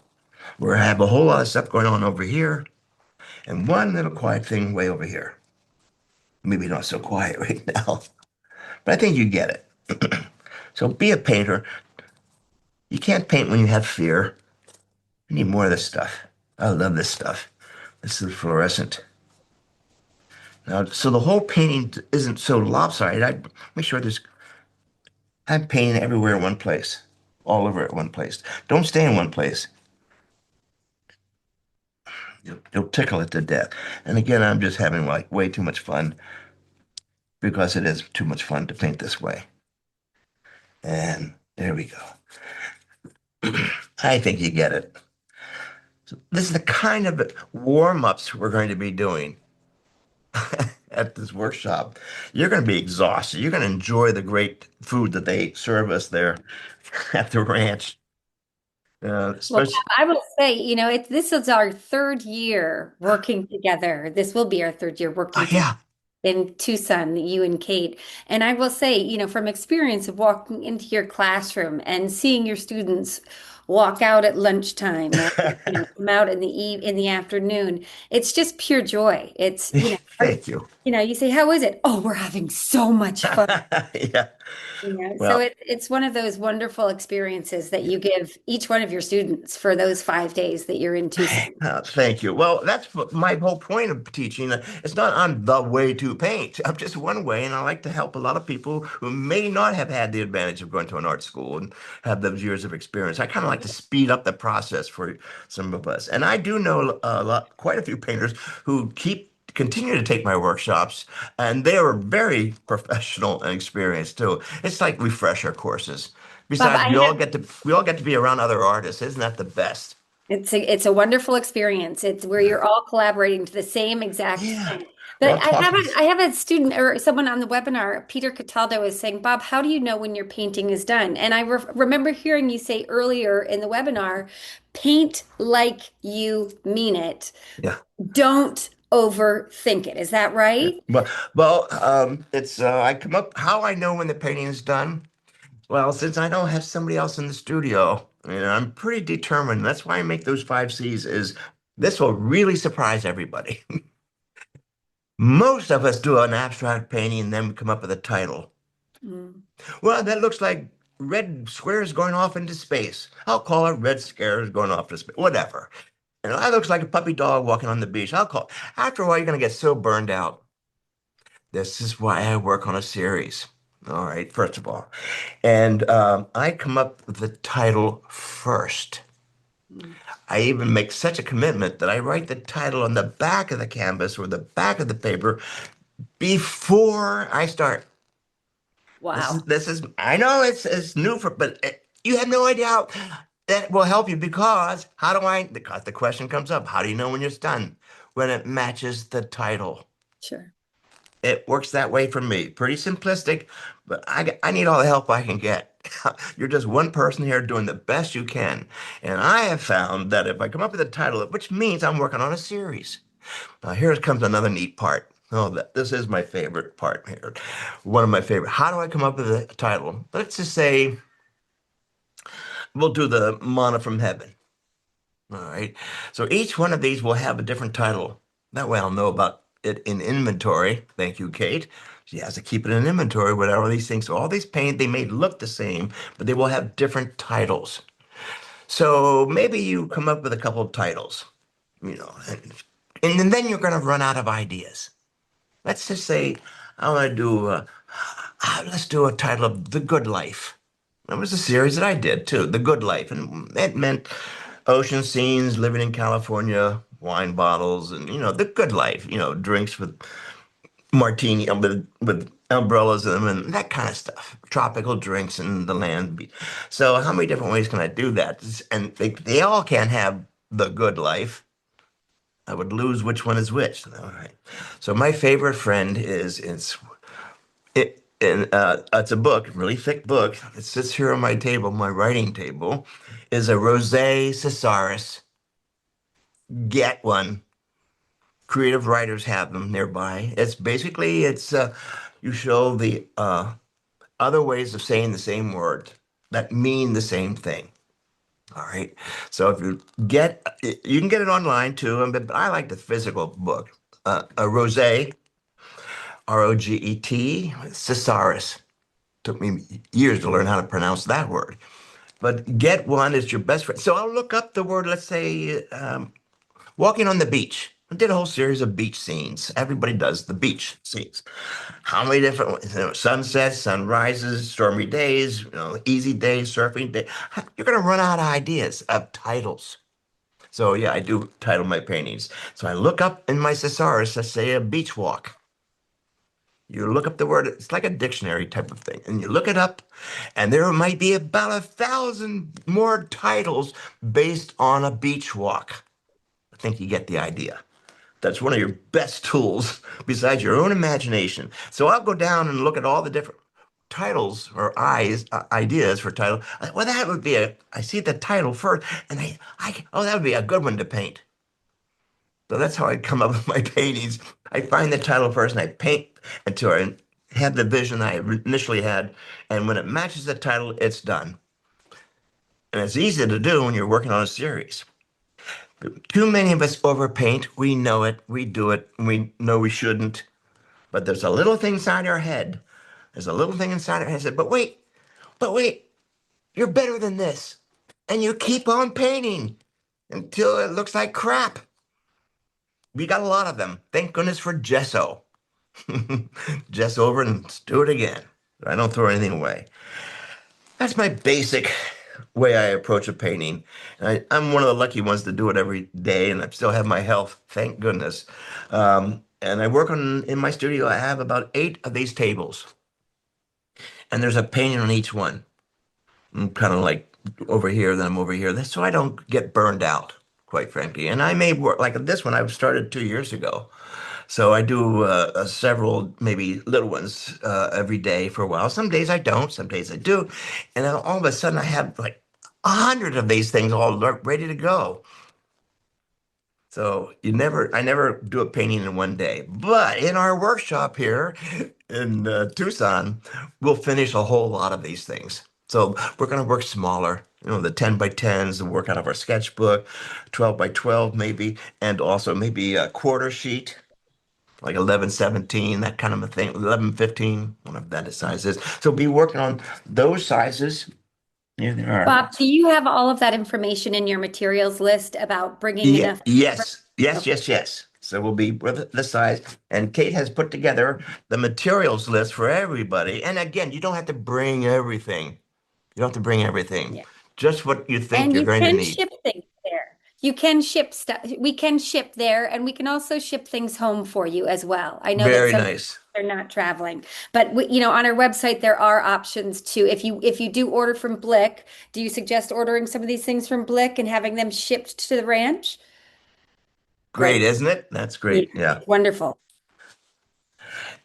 Where I have a whole lot of stuff going on over here and one little quiet thing way over here. Maybe not so quiet right now, but I think you get it. So be a painter. You can't paint when you have fear. You need more of this stuff. I love this stuff. This is fluorescent. Now, so the whole painting isn't so lopsided. I make sure I'm painting everywhere in one place, all over at one place. Don't stay in one place. You'll tickle it to death. And again, I'm just having like way too much fun because it is too much fun to paint this way. And there we go. I think you get it. So this is the kind of warm-ups we're going to be doing at this workshop. You're going to be exhausted. You're going to enjoy the great food that they serve us there at the ranch. Well, Especially, Bob, I will say, this is our third year working together. This will be our third year working together yeah, in Tucson, you and Kate. And I will say, from experience of walking into your classroom and seeing your students walk out at lunchtime and come out in the afternoon, it's just pure joy. It's, thank you. you say, "How is it?" "Oh, we're having so much fun." Yeah, So well, it's one of those wonderful experiences that you give each one of your students for those 5 days that you're in Tucson. thank you. Well, that's my whole point of teaching. It's not I'm the way to paint. I'm just one way, and I like to help a lot of people who may not have had the advantage of going to an art school and have those years of experience. I kind of like to speed up the process for some of us. And I do know quite a few painters who continue to take my workshops, and they are very professional and experienced too. It's like refresher courses. Bob, Besides, we all get to be around other artists. Isn't that the best? it's a wonderful experience. It's where you're all collaborating to the same exact Yeah. thing. We're But all talking. I have a student or someone on the webinar, Peter Cataldo, is saying, "Bob, how do you know when your painting is done?" And I remember hearing you say earlier in the webinar, "Paint like you mean it. Yeah. Don't overthink it." Is that Yeah. right? It's I come up how I know when the painting is done. Well, since I don't have somebody else in the studio, I'm pretty determined. That's why I make those five C's is this will really surprise everybody. Most of us do an abstract painting and then we come up with a title. Mm. Well, that looks like red squares going off into space. I'll call it red squares going off to space. Whatever. That looks like a puppy dog walking on the beach. I'll call. After a while, you're going to get so burned out. This is why I work on a series. All right, first of all. And I come up with the title first. Mm. I even make such a commitment that I write the title on the back of the canvas or the back of the paper before I start. This is Wow. this is I know it's new but you have no idea how that will help you because because the question comes up, how do you know when you're done? When it matches the title. Sure. It works that way for me. Pretty simplistic, but I need all the help I can get. You're just one person here doing the best you can. And I have found that if I come up with a title, which means I'm working on a series. Now, here comes another neat part. Oh, this is my favorite part here. One of my favorite. How do I come up with a title? Let's just say we'll do the Manna from Heaven. All right. So each one of these will have a different title. That way I'll know about it in inventory. Thank you, Kate. She has to keep it in inventory, whatever these things. So all these paint, they may look the same, but they will have different titles. So maybe you come up with a couple of titles, you know, and then you're going to run out of ideas. Let's just say I want to do, let's do a title of The Good Life. That was a series that I did too, The Good Life. And it meant ocean scenes, living in California, wine bottles, and, the good life, drinks with martini, with umbrellas in them and that kind of stuff. Tropical drinks in the land. So how many different ways can I do that? And they all can't have the good life. I would lose which one is which. All right. So my favorite friend is it's a book, really thick book. It sits here on my table, my writing table, is a Rosé Cesaris. Get one. Creative writers have them nearby. It's you show the other ways of saying the same word that mean the same thing. All right. So if you can get it online too, but I like the physical book. A Rosé, Roget, Cesaris. Took me years to learn how to pronounce that word. But get one is your best friend. So I'll look up the word, let's say, walking on the beach. I did a whole series of beach scenes. Everybody does the beach scenes. How many different ones? Sunsets, sunrises, stormy days, easy days, surfing day. You're going to run out of ideas of titles. So yeah, I do title my paintings. So I look up in my thesaurus, let's say a beach walk. You look up the word, it's like a dictionary type of thing, and you look it up, and there might be about 1,000 more titles based on a beach walk. I think you get the idea. That's one of your best tools besides your own imagination. So I'll go down and look at all the different titles or ideas for title. Well, that would be I see the title first, and oh, that would be a good one to paint. So that's how I come up with my paintings. I find the title first and I paint until I have the vision I initially had. And when it matches the title, it's done. And it's easy to do when you're working on a series. Too many of us overpaint. We know it. We do it. We know we shouldn't. But there's a little thing inside our head. There's a little thing inside our head that says, but wait, you're better than this. And you keep on painting until it looks like crap. We got a lot of them. Thank goodness for gesso. Just over and do it again. I don't throw anything away. That's my basic way I approach a painting. I'm one of the lucky ones to do it every day, and I still have my health, thank goodness. And I work in my studio. I have about 8 of these tables, and there's a painting on each one. I'm kind of like over here, then I'm over here. That's so I don't get burned out, quite frankly. And I may work like this one. I started 2 years ago. So I do several, maybe little ones every day for a while. Some days I don't, some days I do. And then all of a sudden I have like 100 of these things all ready to go. So I never do a painting in one day. But in our workshop here in Tucson, we'll finish a whole lot of these things. So we're going to work smaller, the 10 by 10s, and work out of our sketchbook, 12 by 12 maybe, and also maybe a quarter sheet like 11, 17, that kind of a thing, 11, 15, whatever that size is. So be working on those sizes. Here they are. Bob, do you have all of that information in your materials list about bringing Yeah, enough? yes, yes, Okay. yes, yes. So we'll be with the size. And Kate has put together the materials list for everybody. And again, you don't have to bring everything. You don't have to bring everything. Yeah. Just what you think And you're you going to can need. ship things there. You can ship stuff. We can ship there, and we can also ship things home for you as well. I know that Very some nice. they're not traveling, but on our website there are options too. If you do order from Blick, do you suggest ordering some of these things from Blick and having them shipped to the ranch? Great, Great. isn't it? That's Yeah, great. Yeah. wonderful.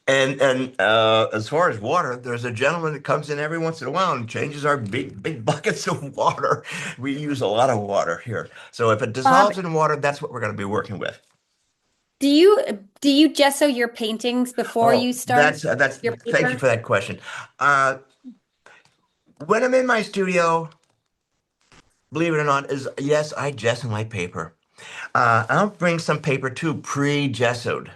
And as far as water, there's a gentleman that comes in every once in a while and changes our big buckets of water. We use a lot of water here. So if it Bob, dissolves in water, that's what we're going to be working with. do you gesso your paintings before Oh, you start that's your thank you paper? for that question. Uh, when I'm in my studio, believe it or not, is yes, I gesso my paper. I'll bring some paper too, pre-gessoed.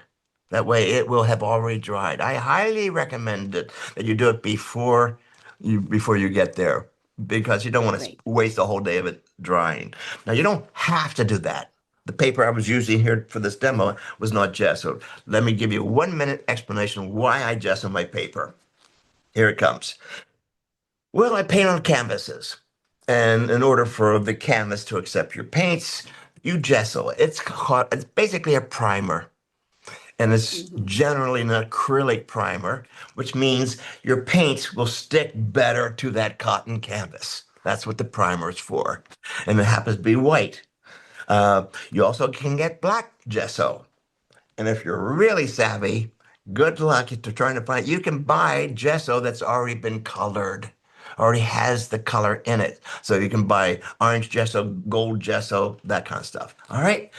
That way it will have already dried. I highly recommend that you do it before you get there because you don't want to Great. waste a whole day of it drying. Now you don't have to do that. The paper I was using here for this demo was not gessoed. Let me give you a 1 minute explanation why I gesso my paper. Here it comes. Well, I paint on canvases. And in order for the canvas to accept your paints, you gesso. It's basically a primer. And it's Mhm. generally an acrylic primer, which means your paints will stick better to that cotton canvas. That's what the primer is for. And it happens to be white. You also can get black gesso. And if you're really savvy, good luck to trying to find. You can buy gesso that's already been colored, already has the color in it. So you can buy orange gesso, gold gesso, that kind of stuff. All right.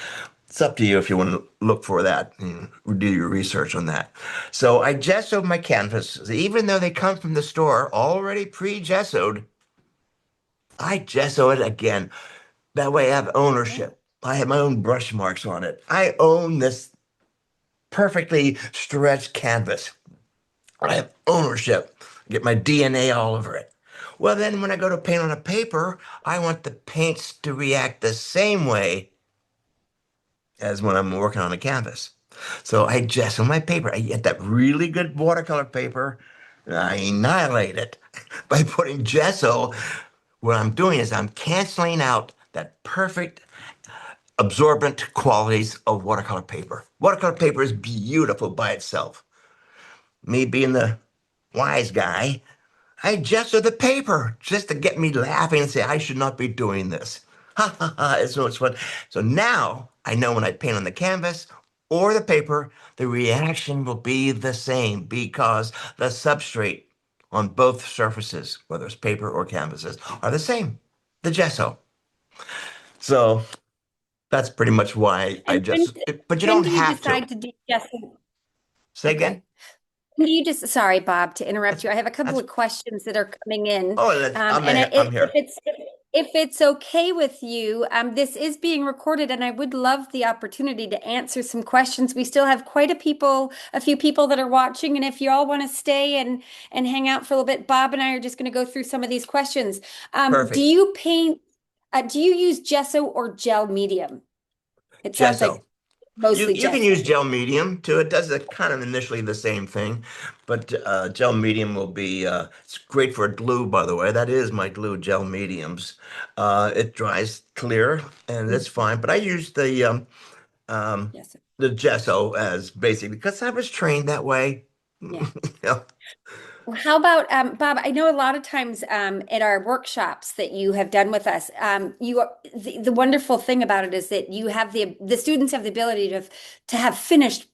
It's up to you if you want to look for that and do your research on that. So I gessoed my canvases, even though they come from the store already pre-gessoed. I gesso it again. That way I have Okay. ownership. I have my own brush marks on it. I own this perfectly stretched canvas. I have ownership. Get my DNA all over it. Well, then when I go to paint on a paper, I want the paints to react the same way as when I'm working on a canvas. So I gesso my paper. I get that really good watercolor paper, and I annihilate it by putting gesso. What I'm doing is I'm canceling out that perfect absorbent qualities of watercolor paper. Watercolor paper is beautiful by itself. Me being the wise guy, I gesso the paper just to get me laughing and say I should not be doing this. Ha ha ha, it's so much fun. So now I know when I paint on the canvas or the paper, the reaction will be the same because the substrate on both surfaces, whether it's paper or canvases, are the same, the gesso. So that's pretty much why I And when just, but you when don't do you have to. decide to do gesso? Say Okay. again? Can you just, sorry, Bob, to interrupt That's, you. I have a couple that's, of questions that are coming in. oh, And I'm here. if it's okay with you, this is being recorded, and I would love the opportunity to answer some questions. We still have a few people that are watching, and if you all want to stay and hang out for a little bit, Bob and I are just going to go through some of these questions. Do Perfect. you paint? Do you use gesso or gel medium? It sounds like Gesso. You mostly you can gesso. use gel medium too. It does kind of initially the same thing, but gel medium will be it's great for a glue, by the way. That is my glue, gel mediums. It dries clear and it's fine. But I use um, Yes. the gesso as basically because I was trained that way. Yeah. You know, Well, how about Bob? I know a lot of times at our workshops that you have done with us, the wonderful thing about it is that you have the students have the ability to have finished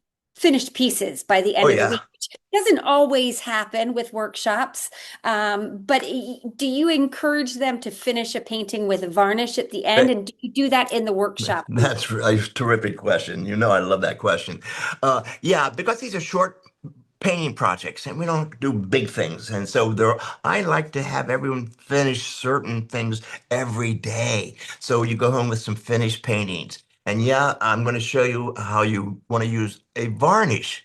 pieces by the oh end of the yeah. week, which doesn't always happen with workshops. But do you encourage them to finish a painting with a varnish at the end, and do you do that in the workshop too? That's a terrific question. You know, I love that question. Yeah, because these are short painting projects and we don't do big things. And so I like to have everyone finish certain things every day. So you go home with some finished paintings. And yeah, I'm going to show you how you want to use a varnish.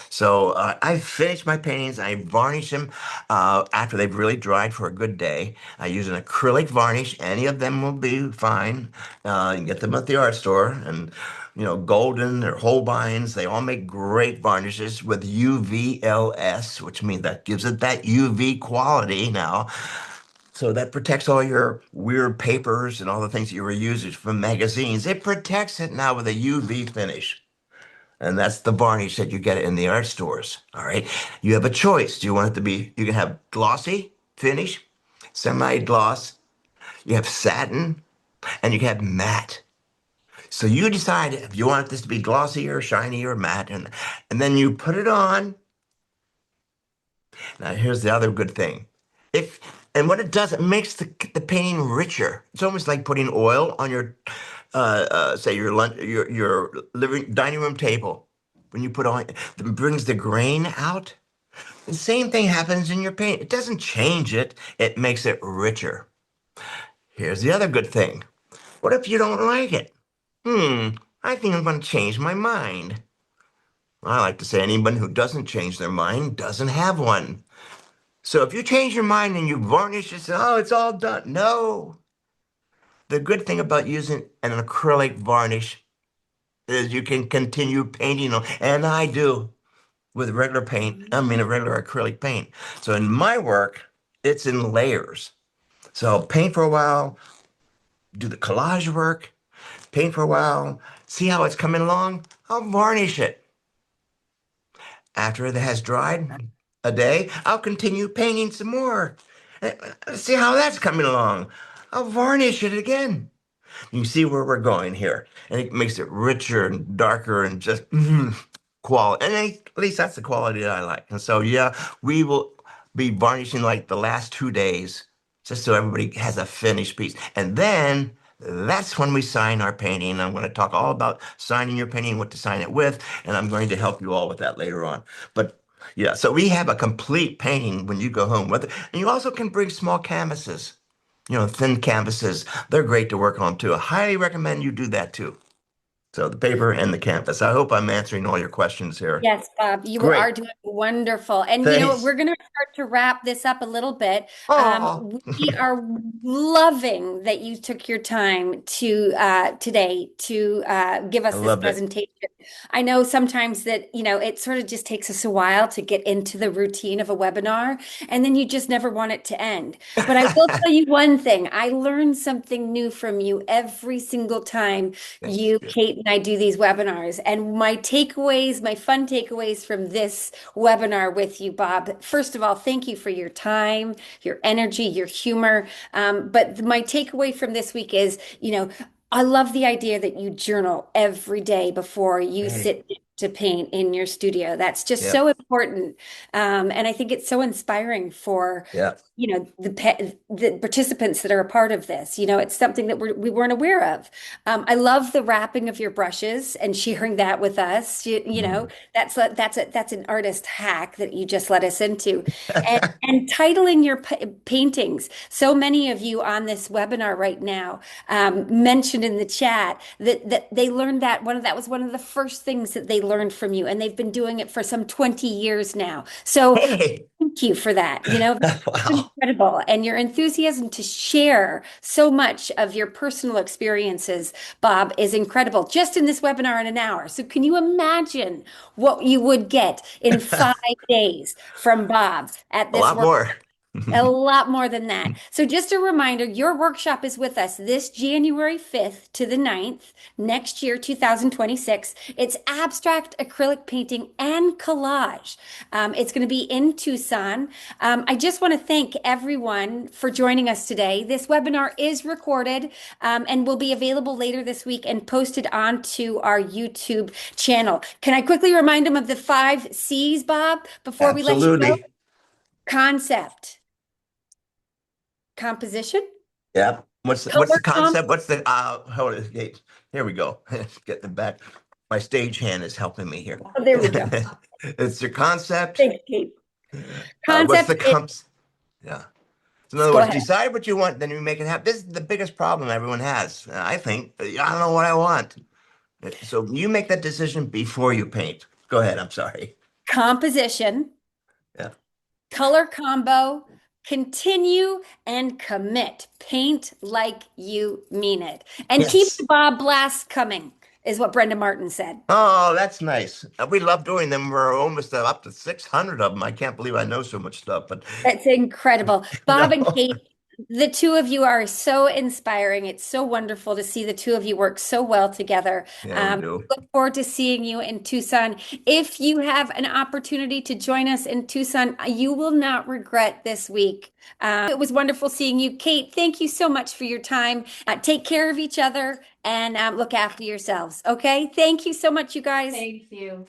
So I finish my paintings. I varnish them after they've really dried for a good day. I use an acrylic varnish. Any of them will be fine. You can get them at the art store, and Golden or Holbein's. They all make great varnishes with UVLS, which means that gives it that UV quality now. So that protects all your weird papers and all the things that you were using from magazines. It protects it now with a UV finish. And that's the varnish that you get in the art stores. All right. You have a choice. Do you want it to be, you can have glossy finish, semi-gloss, you have satin, and you can have matte. So you decide if you want this to be glossy or shiny or matte, and then you put it on, Now, here's the other good thing. If and what it does, it makes the painting richer. It's almost like putting oil on your, say your lunch, your living dining room table. When you put on, it brings the grain out. The same thing happens in your paint. It doesn't change it. It makes it richer. Here's the other good thing. What if you don't like it? I think I'm going to change my mind. I like to say anyone who doesn't change their mind doesn't have one. So if you change your mind and you varnish it, say, oh, it's all done. No. The good thing about using an acrylic varnish is you can continue painting on, and I do with regular paint. I mean, a regular acrylic paint. So in my work, it's in layers. So I'll paint for a while, do the collage work, paint for a while, see how it's coming along. I'll varnish it. After it has dried a day, I'll continue painting some more. See how that's coming along. I'll varnish it again. You see where we're going here, and it makes it richer and darker and just quality. And at least that's the quality that I like. And so, yeah, we will be varnishing like the last 2 days, just so everybody has a finished piece. And then that's when we sign our painting. I'm going to talk all about signing your painting, what to sign it with, and I'm going to help you all with that later on. But yeah, so we have a complete painting when you go home. Whether, and you also can bring small canvases, thin canvases. They're great to work on too. I highly recommend you do that too. So the paper and the canvas. I hope I'm answering all your questions here. Yes, Bob, you are Great. doing wonderful. And you know what? Thanks. We're going to start to wrap this up a little bit. Oh, We are loving that you took your time to today to give I us this loved it. presentation. I know sometimes that, it sort of just takes us a while to get into the routine of a webinar, and then you just never want it to end. But I will tell you one thing. I learn something new from you every single time That's you, good. Kate, and I do these webinars. And my takeaways, my fun takeaways from this webinar with you, Bob, first of all, thank you for your time, your energy, your humor. But my takeaway from this week is, I love the idea that you journal every day before you Hey. sit to paint in your studio. That's just Yeah. so important. And I think it's so inspiring for Yeah. the participants that are a part of this. It's something that we weren't aware of. I love the wrapping of your brushes and sharing that with us. Mm. That's an artist hack that you just let us into. And titling your paintings. So many of you on this webinar right now mentioned in the chat that they learned that was one of the first things that they learned from you, and they've been doing it for some 20 years now. So Hey. thank you for that. Wow. Incredible. And your enthusiasm to share so much of your personal experiences, Bob, is incredible just in this webinar in an hour. So, can you imagine what you would get in 5 days from Bob at A this lot work? more. A lot more than that. So just a reminder, your workshop is with us this January 5th to the 9th, next year, 2026. It's abstract acrylic painting and collage. It's going to be in Tucson. I just want to thank everyone for joining us today. This webinar is recorded and will be available later this week and posted onto our YouTube channel. Can I quickly remind them of the 5 C's, Bob, before we let you go? Absolutely. Concept, composition, Yeah. What's color the comp. concept? What's the hold it. Here we go. Get them back. My stage hand is helping me here. Oh, there we go. It's your concept. Thanks, Kate. What's the Concept is, comps? Yeah. So in other go words, ahead. decide what you want, then you make it happen. This is the biggest problem everyone has. I think. I don't know what I want. So you make that decision before you paint. Go ahead. I'm sorry. Composition, Yeah. color combo, continue and commit. Paint like you mean it. And keep Yes. the Bob Blast coming, is what Brenda Martin said. Oh, that's nice. We love doing them. We're almost up to 600 of them. I can't believe I know so much stuff, but That's incredible. Bob and no. Kate, the two of you are so inspiring. It's so wonderful to see the two of you work so well together. Yeah, we do. Look forward to seeing you in Tucson. If you have an opportunity to join us in Tucson, you will not regret this week. It was wonderful seeing you. Kate, thank you so much for your time. Take care of each other and look after yourselves. Okay? Thank you so much, you guys. Thank you.